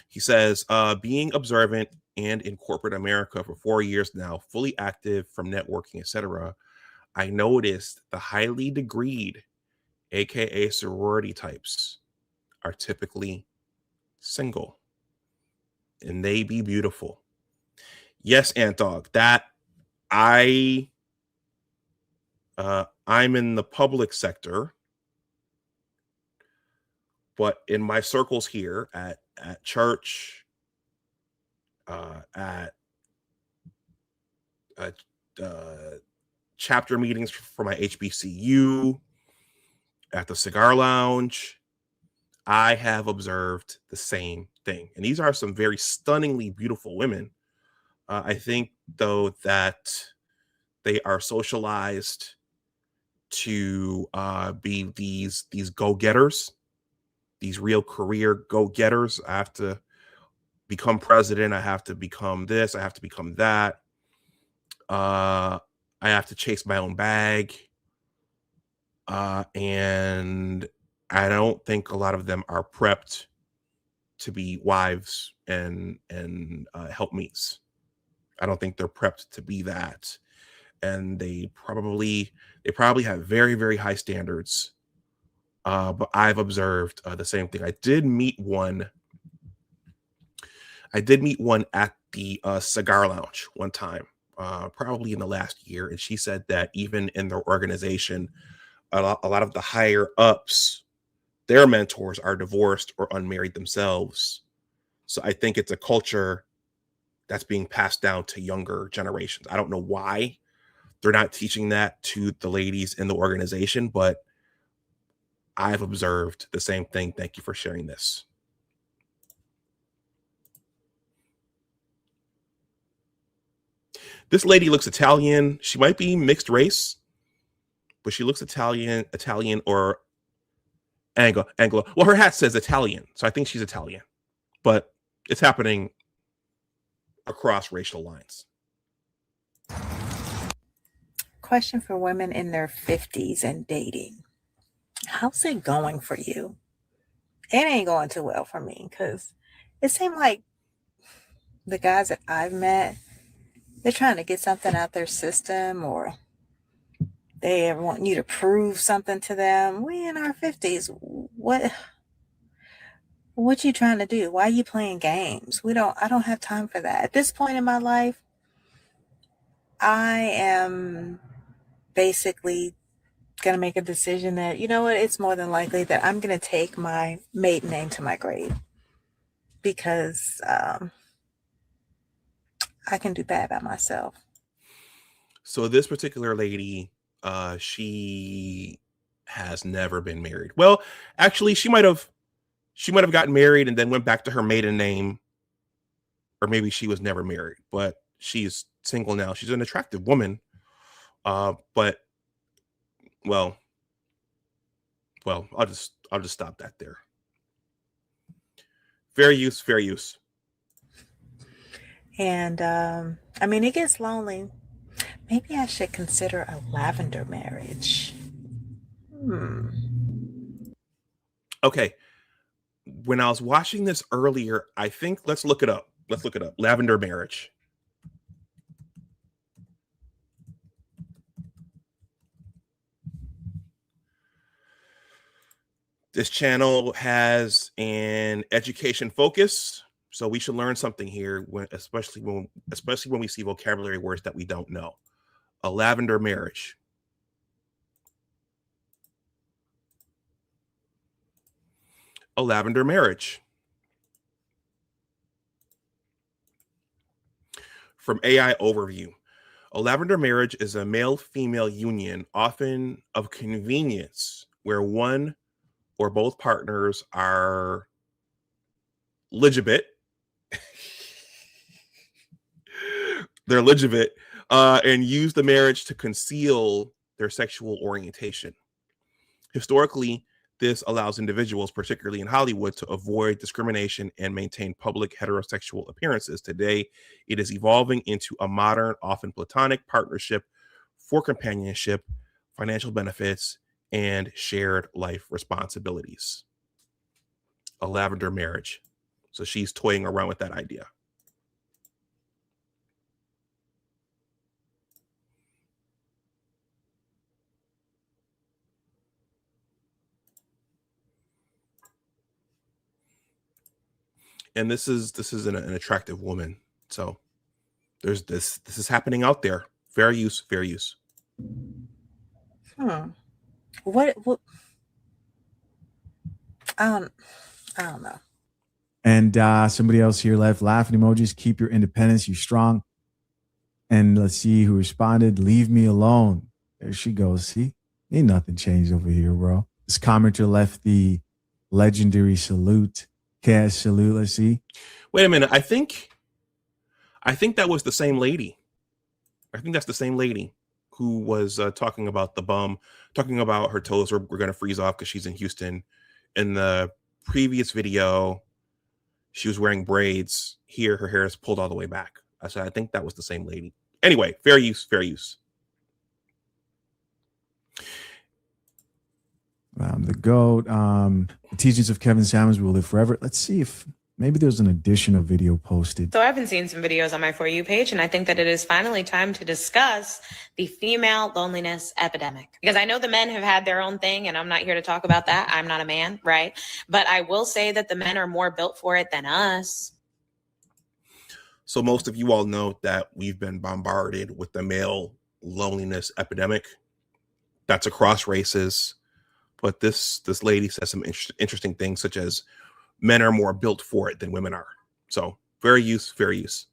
He says, being observant and in corporate America for 4 years now, fully active from networking, etc., I noticed the highly degreed, aka sorority types, are typically single, and they be beautiful. Yes, Ant Dog, that I'm in the public sector, but in my circles here at church, at chapter meetings for my HBCU, at the cigar lounge, I have observed the same thing. And these are some very stunningly beautiful women. I think, though, that they are socialized to be these go-getters, these real career go-getters. I have to become president. I have to become this. I have to become that. I have to chase my own bag. And I don't think a lot of them are prepped to be wives and helpmeets. I don't think they're prepped to be that. And they probably have very, very high standards. But I've observed the same thing. I did meet one at the cigar lounge one time, probably in the last year. And she said that even in their organization, a lot of the higher ups, their mentors are divorced or unmarried themselves. So I think it's a culture that's being passed down to younger generations. I don't know why they're not teaching that to the ladies in the organization, but I've observed the same thing. Thank you for sharing this. This lady looks Italian. She might be mixed race, but she looks Italian or Anglo. Well, her hat says Italian, so I think she's Italian, but it's happening across racial lines. Question for women in their 50s and dating. How's it going for you? It ain't going too well for me because it seemed like the guys that I've met, they're trying to get something out their system, or they want you to prove something to them. We in our 50s. What you trying to do? Why are you playing games? I don't have time for that. At this point in my life, I am basically going to make a decision that, you know what, it's more than likely that I'm going to take my maiden name to my grave, because I can do bad by myself. So this particular lady, she has never been married. Well, actually, she might have gotten married and then went back to her maiden name, or maybe she was never married, but she's single now. She's an attractive woman, but well, I'll just stop that there. Fair use. And I mean, it gets lonely. Maybe I should consider a lavender marriage. Okay. When I was watching this earlier, I think let's look it up. Lavender marriage. This channel has an education focus, so we should learn something here, especially when we see vocabulary words that we don't know. A lavender marriage. a lavender marriage. From AI Overview, a lavender marriage is a male-female union, often of convenience, where one or both partners are legitimate. They're legitimate and use the marriage to conceal their sexual orientation. Historically, this allows individuals, particularly in Hollywood, to avoid discrimination and maintain public heterosexual appearances. Today, it is evolving into a modern, often platonic partnership for companionship, financial benefits, and shared life responsibilities. A lavender marriage. So she's toying around with that idea. And this is an attractive woman. So there's this is happening out there. Fair use, fair use. What I don't know. And somebody else here left laughing emojis. Keep your independence. You're strong. And let's see who responded. Leave me alone. There she goes. See, ain't nothing changed over here, bro. This commenter left the legendary salute. Cash salute. Let's see. Wait a minute. I think that was the same lady. I think that's the same lady who was talking about the bum, talking about her toes were going to freeze off because she's in Houston. In the previous video, she was wearing braids. Here, her hair is pulled all the way back. So I think that was the same lady. Anyway, fair use, fair use. The GOAT. The teachings of Kevin Samuels will live forever. Let's see if maybe there's an additional video posted. So I've been seeing some videos on my For You page, and I think that it is finally time to discuss the female loneliness epidemic. Because I know the men have had their own thing, and I'm not here to talk about that. I'm not a man, right? But I will say that the men are more built for it than us. So most of you all know that we've been bombarded with the male loneliness epidemic. That's across races. But this lady says some interesting things, such as men are more built for it than women are. So fair use, fair use.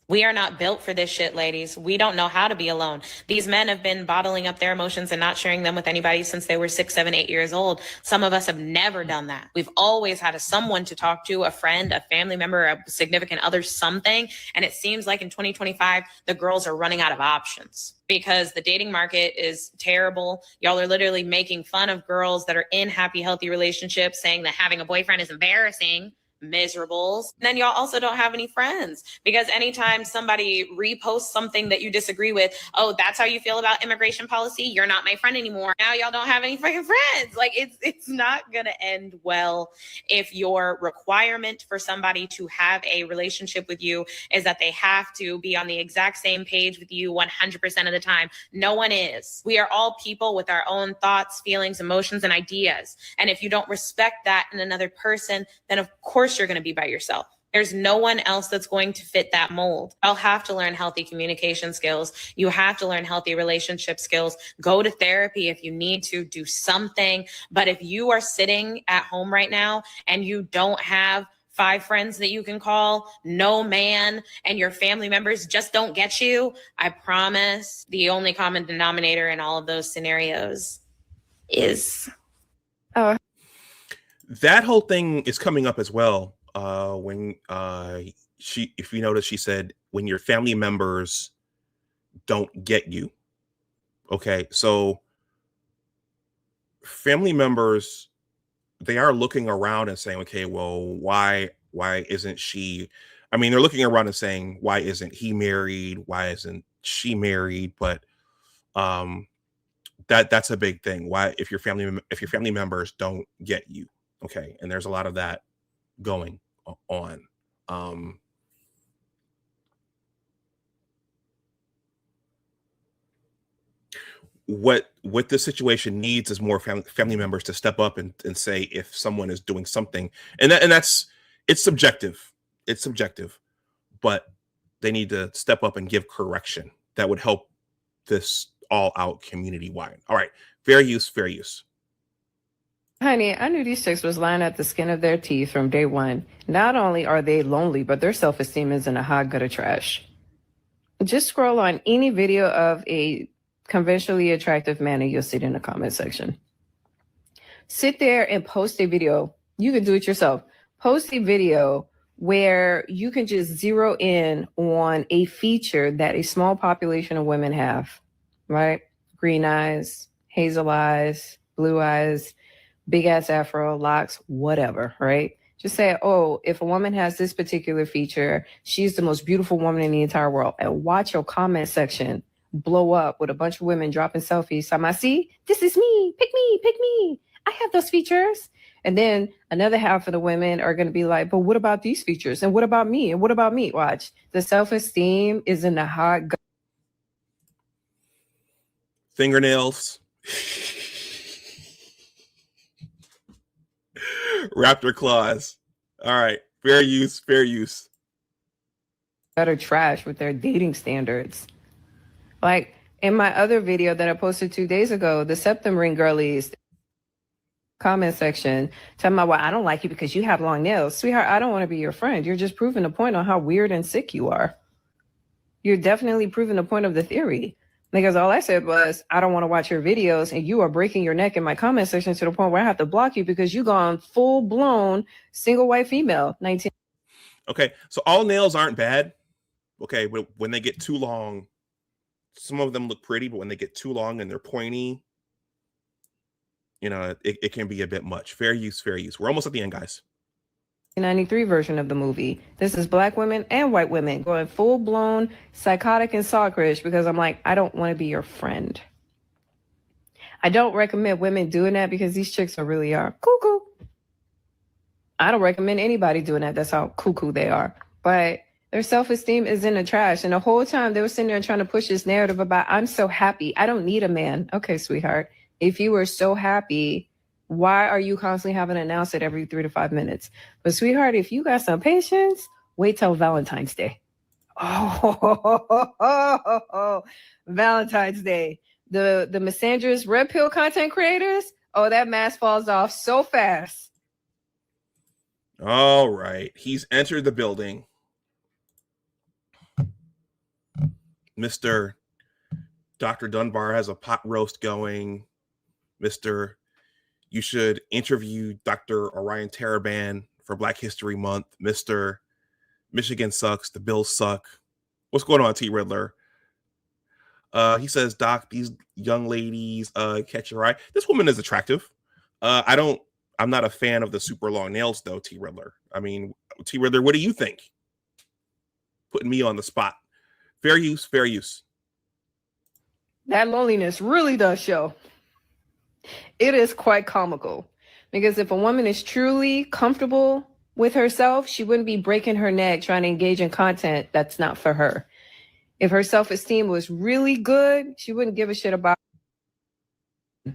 We are not built for this shit, ladies. We don't know how to be alone. These men have been bottling up their emotions and not sharing them with anybody since they were 6, 7, 8 years old. Some of us have never done that. We've always had someone to talk to, a friend, a family member, a significant other, something. And it seems like in 2025, the girls are running out of options because the dating market is terrible. Y'all are literally making fun of girls that are in happy, healthy relationships, saying that having a boyfriend is embarrassing. Miserables. And then y'all also don't have any friends because anytime somebody reposts something that you disagree with, oh, that's how you feel about immigration policy, you're not my friend anymore. Now y'all don't have any fucking friends. Like it's not gonna end well if your requirement for somebody to have a relationship with you is that they have to be on the exact same page with you 100% of the time. No one is. We are all people with our own thoughts, feelings, emotions, and ideas. And if you don't respect that in another person, then of course you're going to be by yourself. There's no one else that's going to fit that mold. I'll have to learn healthy communication skills. You have to learn healthy relationship skills. Go to therapy if you need to, do something. But if you are sitting at home right now and you don't have 5 friends that you can call, no man, and your family members just don't get you, I promise the only common denominator in all of those scenarios is... Oh, that whole thing is coming up as well. When if you notice, she said, when your family members don't get you. Okay, so family members, they are looking around and saying, okay, well, why isn't she? I mean, they're looking around and saying, why isn't he married? Why isn't she married? But that's a big thing. Why, if your family members don't get you? Okay, and there's a lot of that going on. What this situation needs is more family members to step up and say if someone is doing something, and that's it's subjective, but they need to step up and give correction. That would help this all out community wide. All right, fair use, fair use. Honey, I knew these chicks was lying at the skin of their teeth from day one. Not only are they lonely, but their self-esteem is in a hot gutter trash. Just scroll on any video of a conventionally attractive man and you'll see it in the comment section. Sit there and post a video. You can do it yourself. Post a video where you can just zero in on a feature that a small population of women have, right? Green eyes, hazel eyes, blue eyes, big ass afro, locks, whatever, right? Just say, oh, if a woman has this particular feature, she's the most beautiful woman in the entire world. And watch your comment section blow up with a bunch of women dropping selfies. So I see, this is me, pick me, pick me. I have those features. And then another half of the women are going to be like, but what about these features? And what about me? And what about me? Watch. The self-esteem is in the hot. Fingernails. Raptor claws. All right. Fair use. Fair use. Better trash with their dating standards. Like in my other video that I posted 2 days ago, the septum ring girlies comment section talking about, well, I don't like you because you have long nails. Sweetheart, I don't want to be your friend. You're just proving the point on how weird and sick you are. You're definitely proving the point of the theory. Because all I said was, I don't want to watch your videos, and you are breaking your neck in my comment section to the point where I have to block you because you gone full-blown single white female. 19. Okay, so all nails aren't bad. Okay, but when they get too long, some of them look pretty, but when they get too long and they're pointy, you know, it can be a bit much. Fair use, fair use. We're almost at the end, guys. 1993 version of the movie. This is black women and white women going full-blown psychotic and stalkerish because I'm like, I don't want to be your friend. I don't recommend women doing that because these chicks are really cuckoo. I don't recommend anybody doing that. That's how cuckoo they are. But their self-esteem is in the trash. And the whole time they were sitting there trying to push this narrative about, I'm so happy. I don't need a man. Okay, sweetheart. If you were so happy, why are you constantly having to announce it every 3 to 5 minutes? But sweetheart, if you got some patience, wait till Valentine's Day. Oh, Valentine's Day. The misandrous red pill content creators, oh, that mask falls off so fast. All right. He's entered the building. Mr. Dr. Dunbar has a pot roast going. Mr. You should interview Dr. Orion Taraban for Black History Month. Mr. Michigan sucks. The Bills suck. What's going on, T. Riddler? He says, Doc, these young ladies catch your eye. This woman is attractive. I'm not a fan of the super long nails, though, T. Riddler. I mean, T. Riddler, what do you think? Putting me on the spot. Fair use, fair use. That loneliness really does show. It is quite comical because if a woman is truly comfortable with herself, she wouldn't be breaking her neck trying to engage in content that's not for her. If her self-esteem was really good, she wouldn't give a shit about it.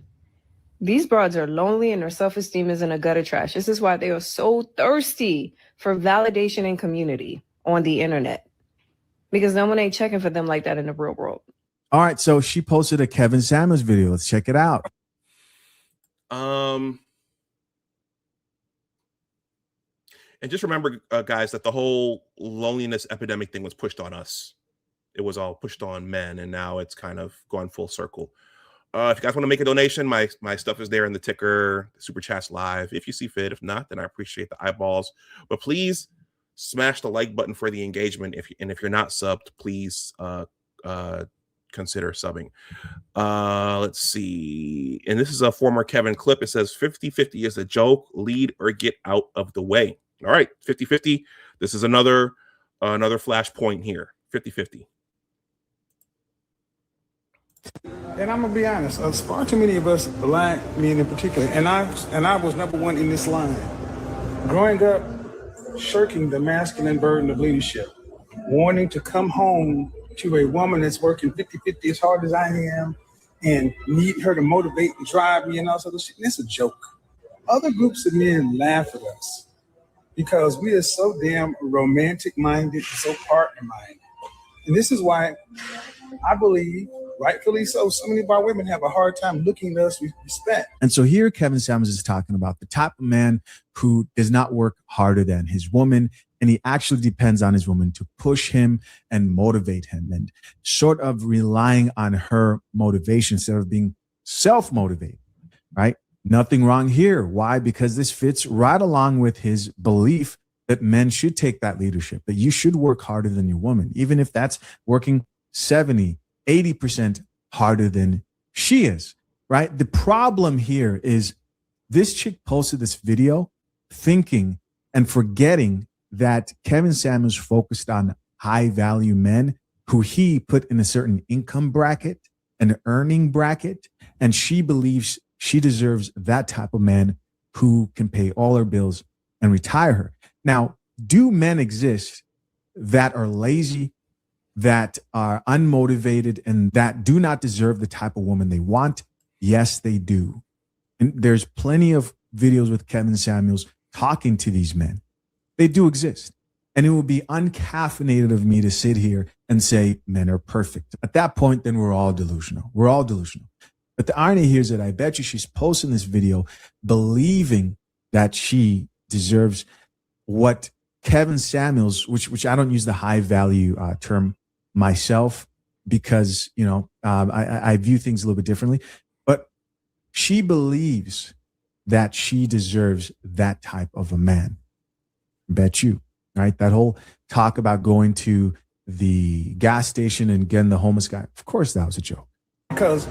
These broads are lonely and their self-esteem is in a gutter trash. This is why they are so thirsty for validation and community on the internet, because no one ain't checking for them like that in the real world. All right, so she posted a Kevin Samuels video. Let's check it out. And just remember, guys, that the whole loneliness epidemic thing was pushed on us. It was all pushed on men, and now it's kind of gone full circle. If you guys want to make a donation, my stuff is there in the ticker, the super chats live, if you see fit. If not, then I appreciate the eyeballs. But please smash the like button for the engagement. If you're not subbed, please consider subbing. Let's see. And this is a former Kevin clip. It says 50-50 is a joke, lead or get out of the way. All right, 50-50. This is another flashpoint here. 50-50. And I'm gonna be honest, far too many of us black men in particular, and I was number one in this line. Growing up, shirking the masculine burden of leadership, wanting to come home to a woman that's working 50-50 as hard as I am, and need her to motivate and drive me and all this other shit. It's a joke. Other groups of men laugh at us because we are so damn romantic-minded, so partner-minded. And this is why I believe rightfully so, so many of our women have a hard time looking at us with respect. And so here Kevin Samuels is talking about the type of man who does not work harder than his woman, and he actually depends on his woman to push him and motivate him, and sort of relying on her motivation instead of being self-motivated, right? Nothing wrong here. Why? Because this fits right along with his belief that men should take that leadership, that you should work harder than your woman, even if that's working 70, 80% harder than she is, right? The problem here is this chick posted this video thinking and forgetting that Kevin Samuels focused on high value men who he put in a certain income bracket, an earning bracket, and she believes she deserves that type of man who can pay all her bills and retire her. Now, do men exist that are lazy, that are unmotivated, and that do not deserve the type of woman they want? Yes, they do. And there's plenty of videos with Kevin Samuels talking to these men. They do exist. And it would be uncaffeinated of me to sit here and say men are perfect. At that point, then we're all delusional. We're all delusional. But the irony here is that I bet you she's posting this video believing that she deserves what Kevin Samuels, which I don't use the high value term myself because, you know, I view things a little bit differently, but she believes that she deserves that type of a man. Bet you, right? That whole talk about going to the gas station and getting the homeless guy. Of course, that was a joke. Because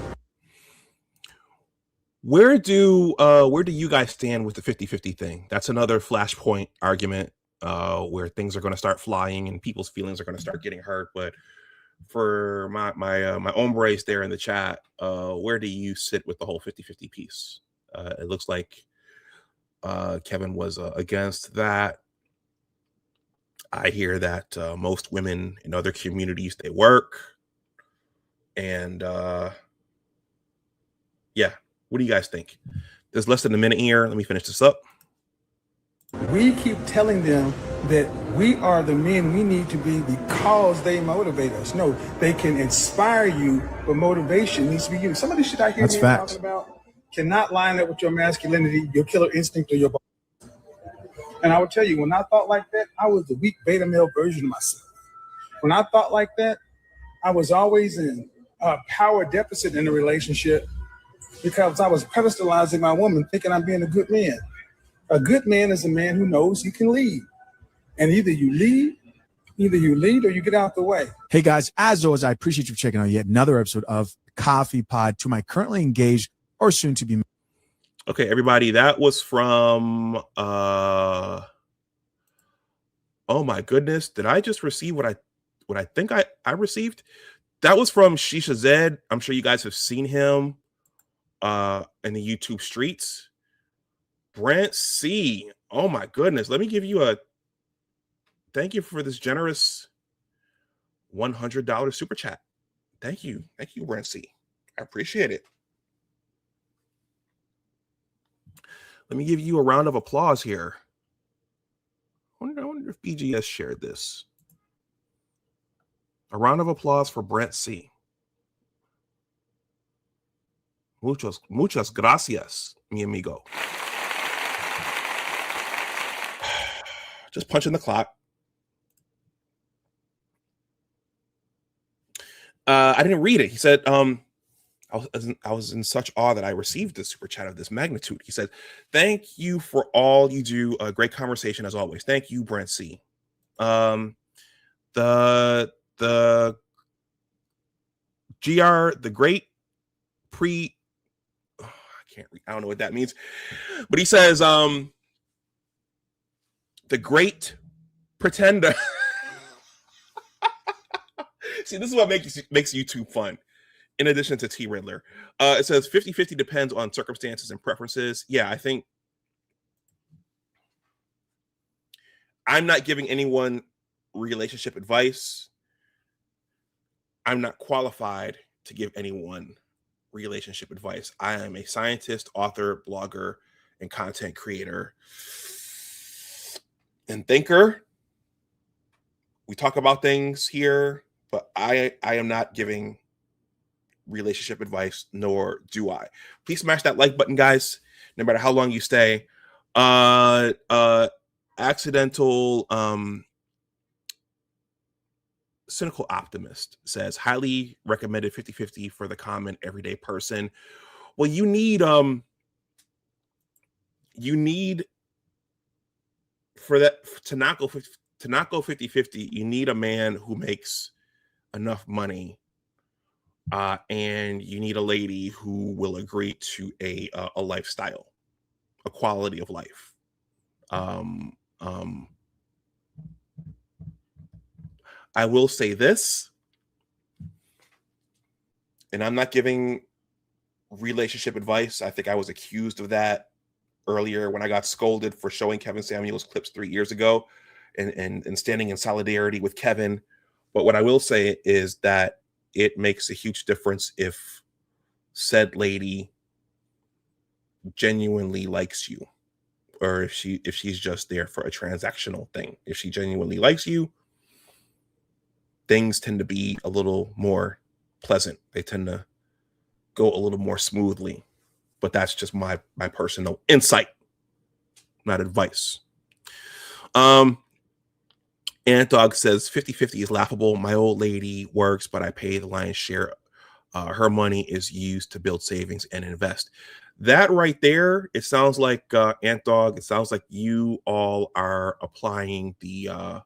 where do you guys stand with the 50-50 thing? That's another flashpoint argument where things are going to start flying and people's feelings are going to start getting hurt. But for my hombres there in the chat, where do you sit with the whole 50-50 piece? It looks like Kevin was against that. I hear that most women in other communities, they work. And yeah, what do you guys think? There's less than a minute here. Let me finish this up. we keep telling them that we are the men we need to be because they motivate us. No, they can inspire you, but motivation needs to be you. Some of the shit I hear men talking about cannot line up with your masculinity, your killer instinct, or your body. And I would tell you, when I thought like that, I was the weak beta male version of myself. When I thought like that, I was always in a power deficit in a relationship because I was pedestalizing my woman, thinking I'm being a good man. A good man is a man who knows he can lead. And either you lead or you get out the way. Hey guys, as always, I appreciate you checking out yet another episode of Coffee Pod. To my currently engaged or soon to be. Okay, everybody, that was from oh my goodness, did I just receive what I think I received? That was from Shisha Zed. I'm sure you guys have seen him in the YouTube streets. Brent C. Oh my goodness. Let me give you a thank you for this generous $100 super chat. Thank you. Thank you, Brent C. I appreciate it. Let me give you a round of applause here. I wonder if BGS shared this. A round of applause for Brent C. Muchas gracias, mi amigo. Just punching the clock. I didn't read it. He said, I was in such awe that I received this super chat of this magnitude. He said, thank you for all you do. A great conversation as always. Thank you, Brent C. The great pre, I can't read, I don't know what that means, but he says, the great pretender. See, this is what makes YouTube fun. In addition to T Riddler, it says 50-50 depends on circumstances and preferences. Yeah, I think I'm not giving anyone relationship advice. I'm not qualified to give anyone relationship advice. I am a scientist, author, blogger, and content creator and thinker. We talk about things here, but I am not giving relationship advice, nor do I. Please smash that like button, guys, no matter how long you stay. Accidental cynical optimist says, highly recommended 50-50 for the common everyday person. Well, you need for that to not go 50-50, you need a man who makes enough money, and you need a lady who will agree to a lifestyle, a quality of life. I will say this, and I'm not giving relationship advice. I think I was accused of that earlier when I got scolded for showing Kevin Samuels clips 3 years ago and standing in solidarity with Kevin. But what I will say is that it makes a huge difference if said lady genuinely likes you, or if she's just there for a transactional thing. If she genuinely likes you, things tend to be a little more pleasant. They tend to go a little more smoothly. But that's just my personal insight, not advice. Antdog says 50-50 is laughable. My old lady works, but I pay the lion's share. Her money is used to build savings and invest. That right there, it sounds like Antdog. It sounds like you all are applying the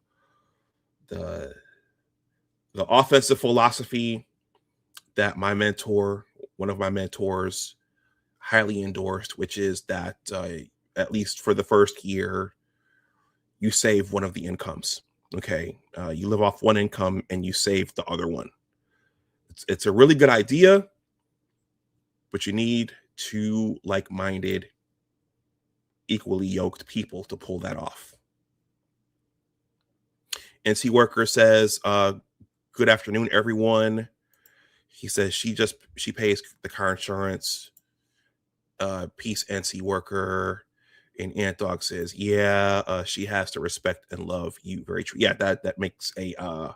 offensive philosophy that my mentor, one of my mentors, highly endorsed, which is that at least for the first year, you save one of the incomes. Okay, you live off one income and you save the other one. It's a really good idea, but you need two like-minded, equally yoked people to pull that off. NC Worker says, good afternoon, everyone. He says she pays the car insurance. Peace, NC Worker. And Antdog says, yeah, she has to respect and love you. Very true. Yeah, that makes a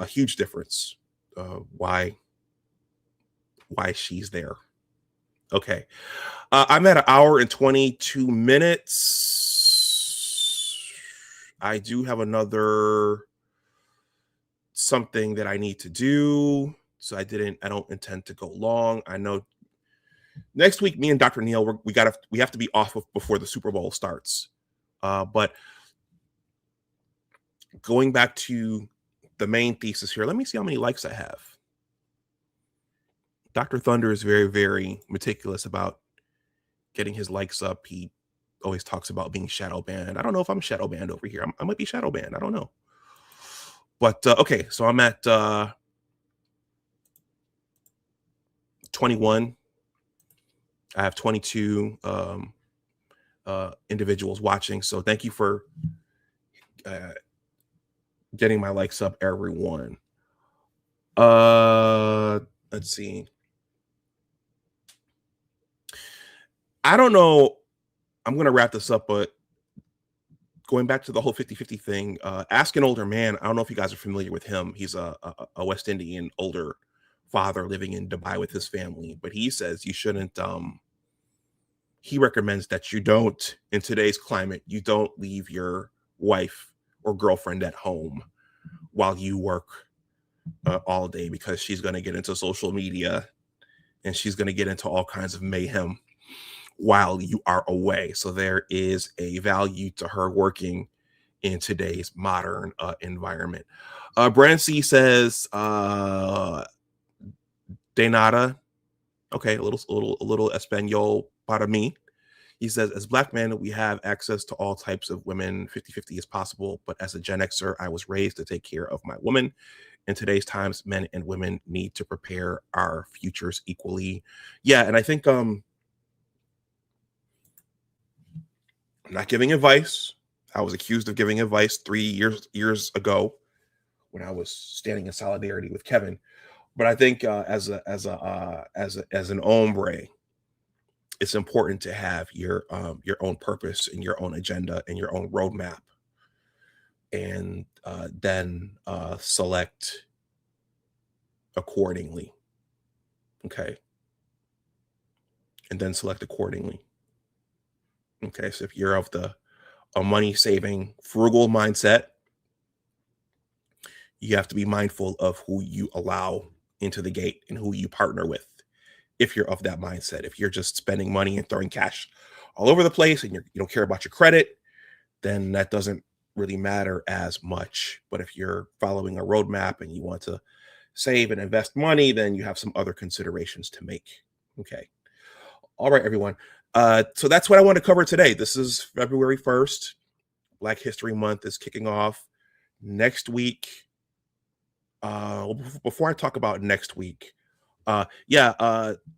huge difference. Why she's there. Okay. I'm at 1 hour and 22 minutes. I do have another something that I need to do. So I don't intend to go long. I know next week, me and Dr. Neal, we have to be off before the Super Bowl starts. But going back to the main thesis here, let me see how many likes I have. Dr. Thunder is very, very meticulous about getting his likes up. He always talks about being shadow banned. I don't know if I'm shadow banned over here. I might be shadow banned. I don't know. But okay, so I'm at 21. I have 22 individuals watching. So thank you for getting my likes up, everyone. Let's see. I don't know. I'm going to wrap this up, but going back to the whole 50-50 thing, Ask an Older Man. I don't know if you guys are familiar with him. He's a West Indian older father living in Dubai with his family, but he says you shouldn't, he recommends that you don't, in today's climate, you don't leave your wife or girlfriend at home while you work all day, because she's going to get into social media and she's going to get into all kinds of mayhem while you are away. So there is a value to her working in today's modern environment. Brand C says, de nada. Okay, a little Espanol para mí. He says, as Black men, we have access to all types of women. 50-50 is possible, but as a Gen Xer, I was raised to take care of my woman. In today's times, men and women need to prepare our futures equally. Yeah, and I think I'm not giving advice. I was accused of giving advice 3 years ago when I was standing in solidarity with Kevin. But I think as an hombre, it's important to have your own purpose and your own agenda and your own roadmap, and then select accordingly. Okay. And then select accordingly. Okay. So if you're of a money saving, frugal mindset, you have to be mindful of who you allow into the gate and who you partner with. If you're of that mindset, if you're just spending money and throwing cash all over the place and you don't care about your credit, then that doesn't really matter as much. But if you're following a roadmap and you want to save and invest money, then you have some other considerations to make. Okay. All right, everyone. So that's what I want to cover today. This is February 1st. Black History Month is kicking off next week. Before I talk about next week,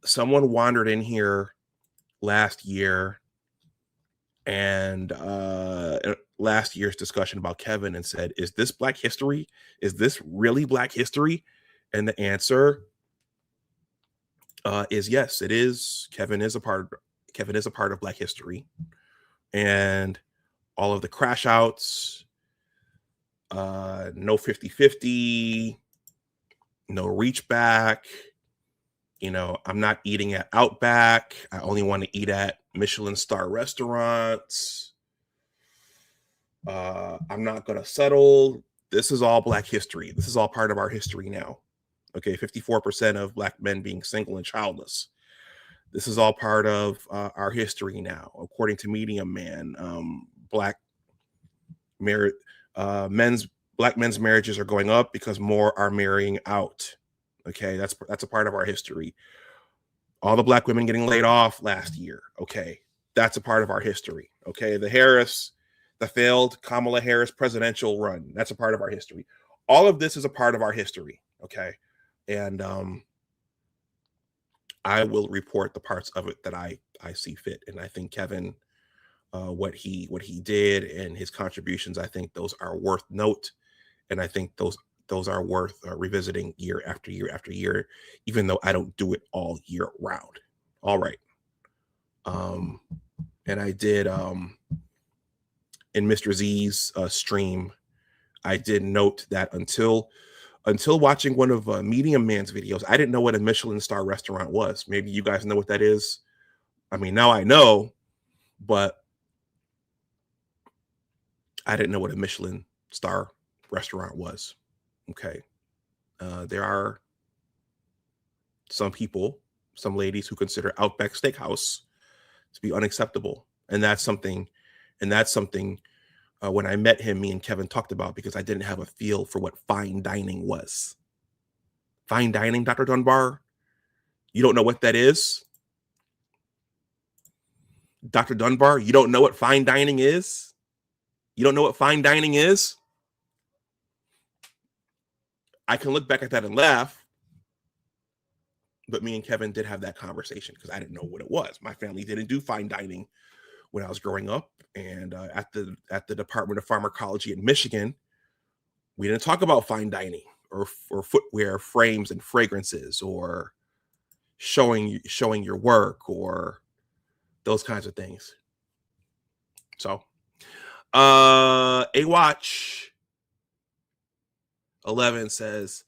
someone wandered in here last year and last year's discussion about Kevin and said, is this Black history? Is this really Black history? And the answer is yes, it is. Kevin is a part of Black history, and all of the crash outs, no 50-50, no reach back. You know, I'm not eating at Outback. I only want to eat at Michelin star restaurants. I'm not going to settle. This is all Black history. This is all part of our history now. Okay, 54% of Black men being single and childless. This is all part of our history now. According to Medium Man, Black men's marriages are going up because more are marrying out. Okay, that's a part of our history. All the Black women getting laid off last year. Okay, that's a part of our history. Okay, the failed Kamala Harris presidential run. That's a part of our history. All of this is a part of our history. Okay, and I will report the parts of it that I see fit. And I think Kevin, what he did and his contributions, I think those are worth note, and I think those are worth revisiting year after year after year, even though I don't do it all year round. All right. And I did in Mr. Z's stream, I did note that until watching one of Medium Man's videos, I didn't know what a Michelin star restaurant was. Maybe you guys know what that is. I mean, now I know, but I didn't know what a Michelin star restaurant was. Okay. There are some people, some ladies who consider Outback Steakhouse to be unacceptable. And that's something when I met him, me and Kevin talked about, because I didn't have a feel for what fine dining was. Fine dining, Dr. Dunbar? You don't know what that is? Dr. Dunbar, you don't know what fine dining is? You don't know what fine dining is? I can look back at that and laugh, but me and Kevin did have that conversation because I didn't know what it was. My family didn't do fine dining when I was growing up, and at the Department of Pharmacology in Michigan, we didn't talk about fine dining or footwear, frames, and fragrances, or showing your work, or those kinds of things. So, a watch 11 says,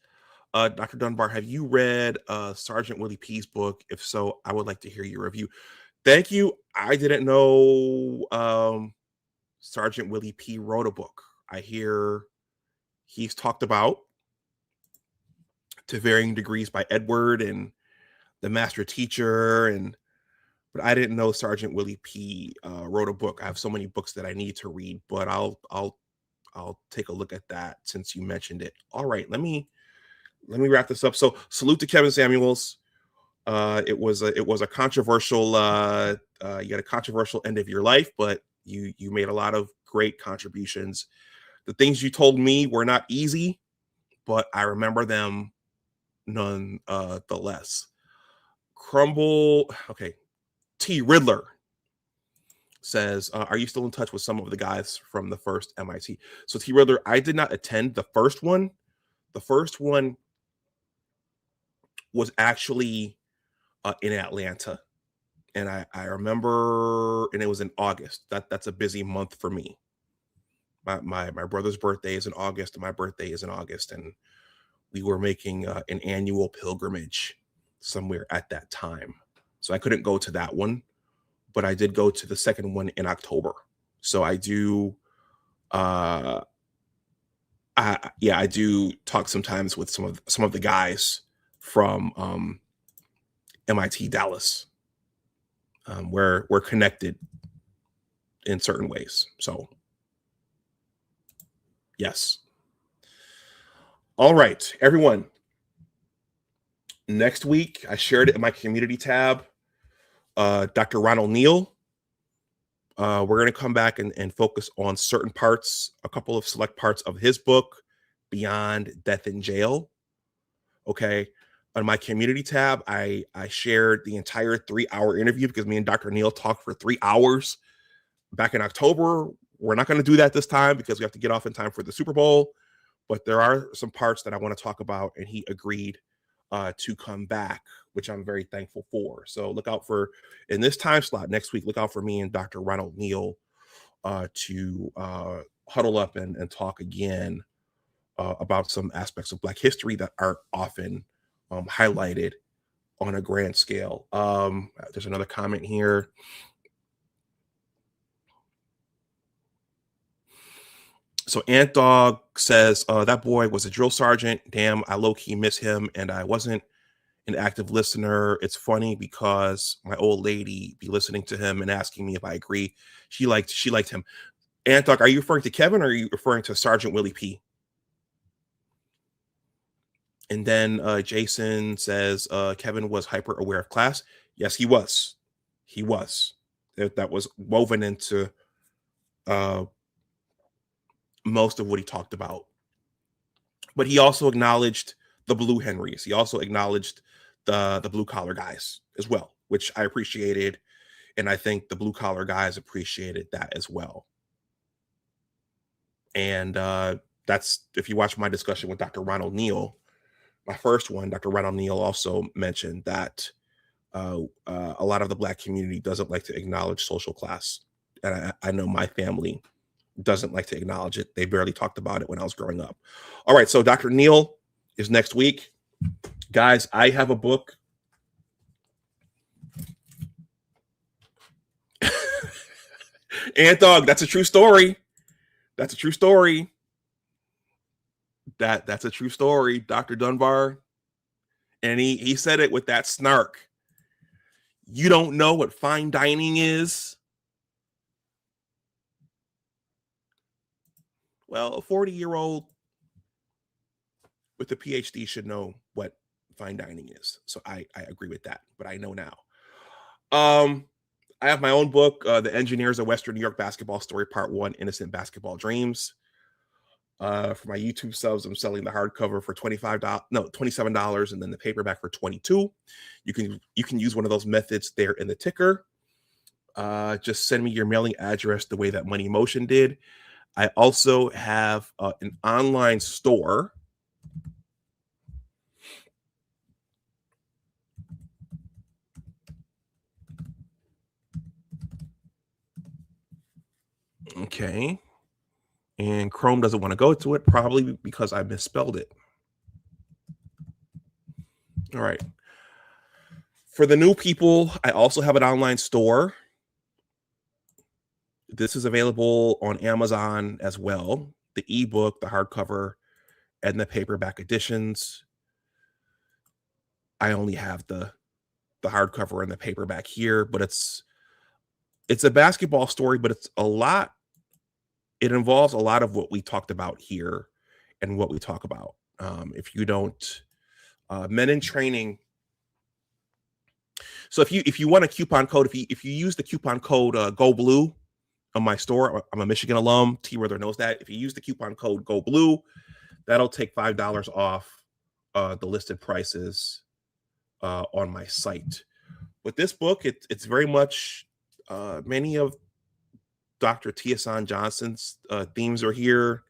Dr. Dunbar, have you read Sergeant Willie P's book? If so, I would like to hear your review. Thank you. I didn't know Sergeant Willie P wrote a book. I hear he's talked about to varying degrees by Edward and the Master Teacher, but I didn't know Sergeant Willie P wrote a book. I have so many books that I need to read, but I'll take a look at that since you mentioned it. All right, let me wrap this up. So, salute to Kevin Samuels. It was a controversial you had a controversial end of your life, but you made a lot of great contributions. The things you told me were not easy, but I remember them none the less. T Riddler says, are you still in touch with some of the guys from the first MIT? So T Riddler, I did not attend the first one. The first one was actually in Atlanta, and I remember, and it was in August. That's a busy month for me. My brother's birthday is in August, and my birthday is in August, and we were making an annual pilgrimage somewhere at that time. So I couldn't go to that one, but I did go to the second one in October. So I do, I do talk sometimes with some of the guys from MIT Dallas. We're connected in certain ways. So yes. All right, everyone. Next week, I shared it in my community tab. Dr. Ronald Neal. We're going to come back and focus on certain parts, a couple of select parts of his book, Beyond Death in Jail. Okay. On my community tab, I shared the entire 3-hour interview because me and Dr. Neal talked for 3 hours back in October. We're not going to do that this time because we have to get off in time for the Super Bowl. But there are some parts that I want to talk about, and he agreed to come back, which I'm very thankful for. So look out for, in this time slot next week, look out for me and Dr. Ronald Neal to huddle up and talk again about some aspects of Black history that aren't often highlighted on a grand scale. There's another comment here. So Ant Dog says, that boy was a drill sergeant. Damn, I low-key miss him, and I wasn't an active listener. It's funny because my old lady be listening to him and asking me if I agree. She liked him. Ant Dog, are you referring to Kevin or are you referring to Sergeant Willie P? And then Jason says, Kevin was hyper aware of class. Yes, he was. He was. That was woven into most of what he talked about. But he also acknowledged the Blue Henrys. He also acknowledged the blue collar guys as well, which I appreciated. And I think the blue collar guys appreciated that as well. And that's, if you watch my discussion with Dr. Ronald Neal, my first one, Dr. Ronald Neal also mentioned that a lot of the Black community doesn't like to acknowledge social class. And I know my family doesn't like to acknowledge it. They barely talked about it when I was growing up. All right, so Dr. Neal is next week. Guys, I have a book. Ant Dog, that's a true story. That's a true story. That's a true story, Dr. Dunbar. And he said it with that snark. You don't know what fine dining is? Well, a 40-year-old with a PhD should know what fine dining is. So I agree with that, but I know now. I have my own book, The Engineers of Western New York Basketball Story, Part 1, Innocent Basketball Dreams. For my YouTube subs, I'm selling the hardcover for $27, and then the paperback for $22. You can use one of those methods there in the ticker. Just send me your mailing address the way that Money Motion did. I also have an online store. Okay. And Chrome doesn't want to go to it, probably because I misspelled it. All right. For the new people, I also have an online store. This is available on Amazon as well. The ebook, the hardcover, and the paperback editions. I only have the hardcover and the paperback here, but it's a basketball story, but it's a lot. It involves a lot of what we talked about here and what we talk about. If you don't, Men in Training. So if you want a coupon code, if you use the coupon code Go Blue on my store, I'm a Michigan alum. T-Brother knows that. If you use the coupon code Go Blue, that'll take $5 off the listed prices on my site. With this book, it's very much many of Dr. Tiasan Johnson's themes are here.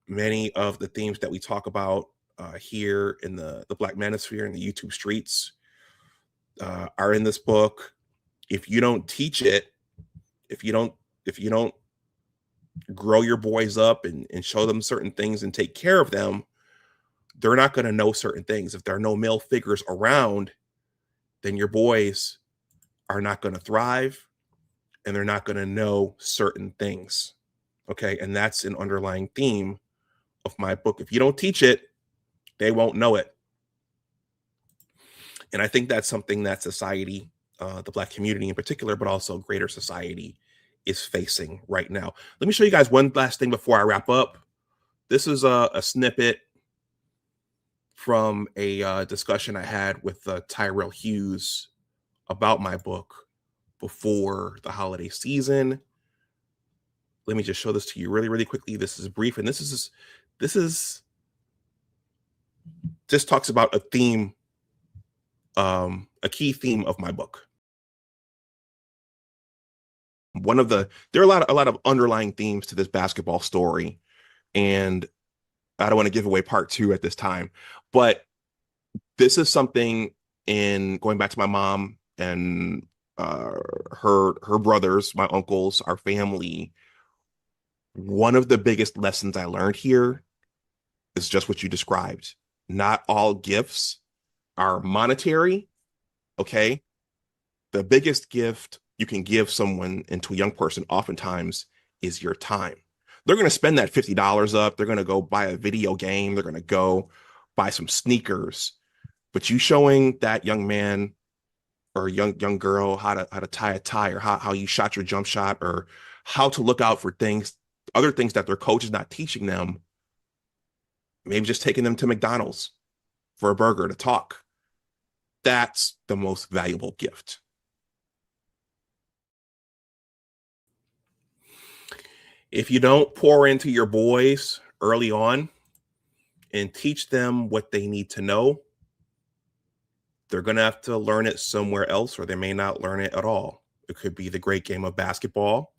Many of the themes that we talk about here in the Black Manosphere and the YouTube streets are in this book. If you don't teach it, if you don't grow your boys up and show them certain things and take care of them, they're not going to know certain things. If there are no male figures around, then your boys are not going to thrive and they're not going to know certain things. Okay. And that's an underlying theme of my book. If you don't teach it, they won't know it. And I think that's something that society, the Black community in particular, but also greater society is facing right now. Let me show you guys one last thing before I wrap up. This is a snippet from a discussion I had with Tyrell Hughes about my book before the holiday season. Let me just show this to you really, really quickly. This is brief, and this is just talks about a theme, a key theme of my book. There are a lot of underlying themes to this basketball story, and I don't want to give away part 2 at this time, but this is something in going back to my mom and her brothers, my uncles, our family. One of the biggest lessons I learned here is just what you described. Not all gifts are monetary. Okay. The biggest gift you can give someone, and to a young person oftentimes, is your time. They're going to spend that $50 up. They're going to go buy a video game. They're going to go buy some sneakers. But you showing that young man or young girl how to tie a tie, or how you shot your jump shot, or how to look out for other things that their coach is not teaching them. Maybe just taking them to McDonald's for a burger to talk. That's the most valuable gift. If you don't pour into your boys early on and teach them what they need to know, they're going to have to learn it somewhere else, or they may not learn it at all. It could be the great game of basketball,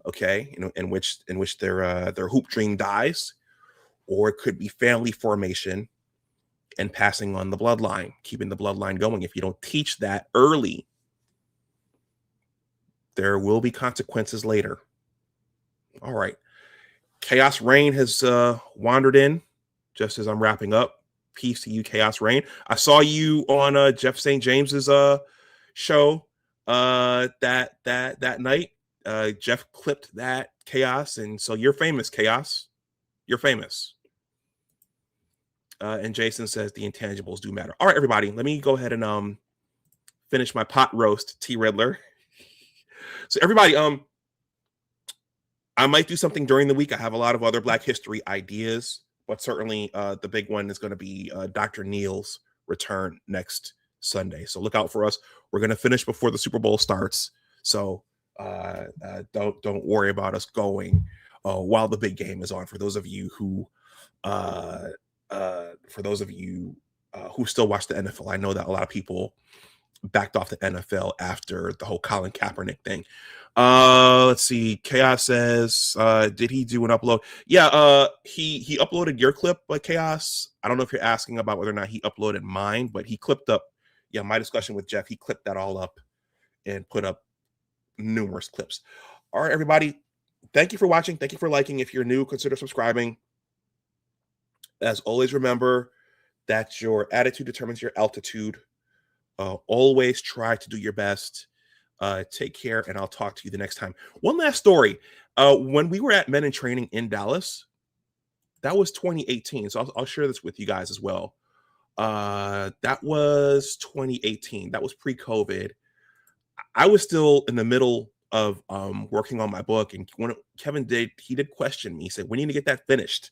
okay, in which their hoop dream dies, or it could be family formation and passing on the bloodline, keeping the bloodline going. If you don't teach that early, there will be consequences later. All right. Chaos Rain has wandered in just as I'm wrapping up. Peace to you, Chaos Rain. I saw you on Jeff St. James's show that night. Jeff clipped that, Chaos, and so you're famous, Chaos. You're famous. And Jason says the intangibles do matter. All right, everybody, let me go ahead and finish my pot roast, T. Riddler. So everybody, I might do something during the week. I have a lot of other Black history ideas, but certainly the big one is going to be Dr. Neal's return next Sunday. So look out for us. We're going to finish before the Super Bowl starts. So don't worry about us going while the big game is on. For those of you who still watch the NFL, I know that a lot of people backed off the NFL after the whole Colin Kaepernick thing. Let's see. Chaos says, did he do an upload? Yeah, he uploaded your clip, but Chaos, I don't know if you're asking about whether or not he uploaded mine, but he clipped up, my discussion with Jeff. He clipped that all up and put up numerous clips. All right, everybody. Thank you for watching. Thank you for liking. If you're new, consider subscribing. As always, remember that your attitude determines your altitude. Always try to do your best. Take care, and I'll talk to you the next time. One last story. When we were at Men in Training in Dallas, that was 2018. So I'll share this with you guys as well. That was 2018. That was pre-COVID. I was still in the middle of working on my book, and when Kevin did question me. He said, "We need to get that finished.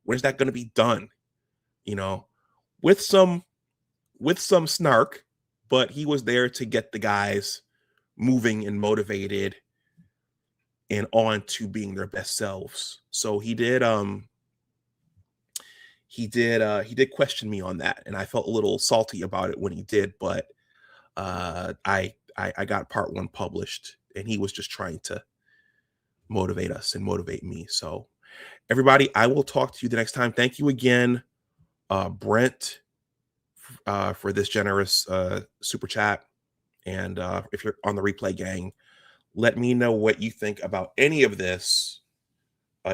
When is that going to be done?" With some snark, but he was there to get the guys moving and motivated and on to being their best selves. So he did question me on that, and I felt a little salty about it when he did, but I got part 1 published, and he was just trying to motivate us and motivate me. So everybody, I will talk to you the next time. Thank you again, Brent, for this generous super chat. And if you're on the replay gang, let me know what you think about any of this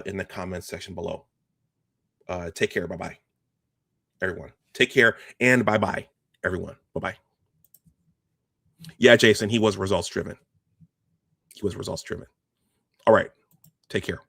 in the comments section below. Take care. Bye-bye. everyone. Take care and bye-bye, everyone. Bye-bye. Yeah, Jason, he was results driven. He was results driven. All right. Take care.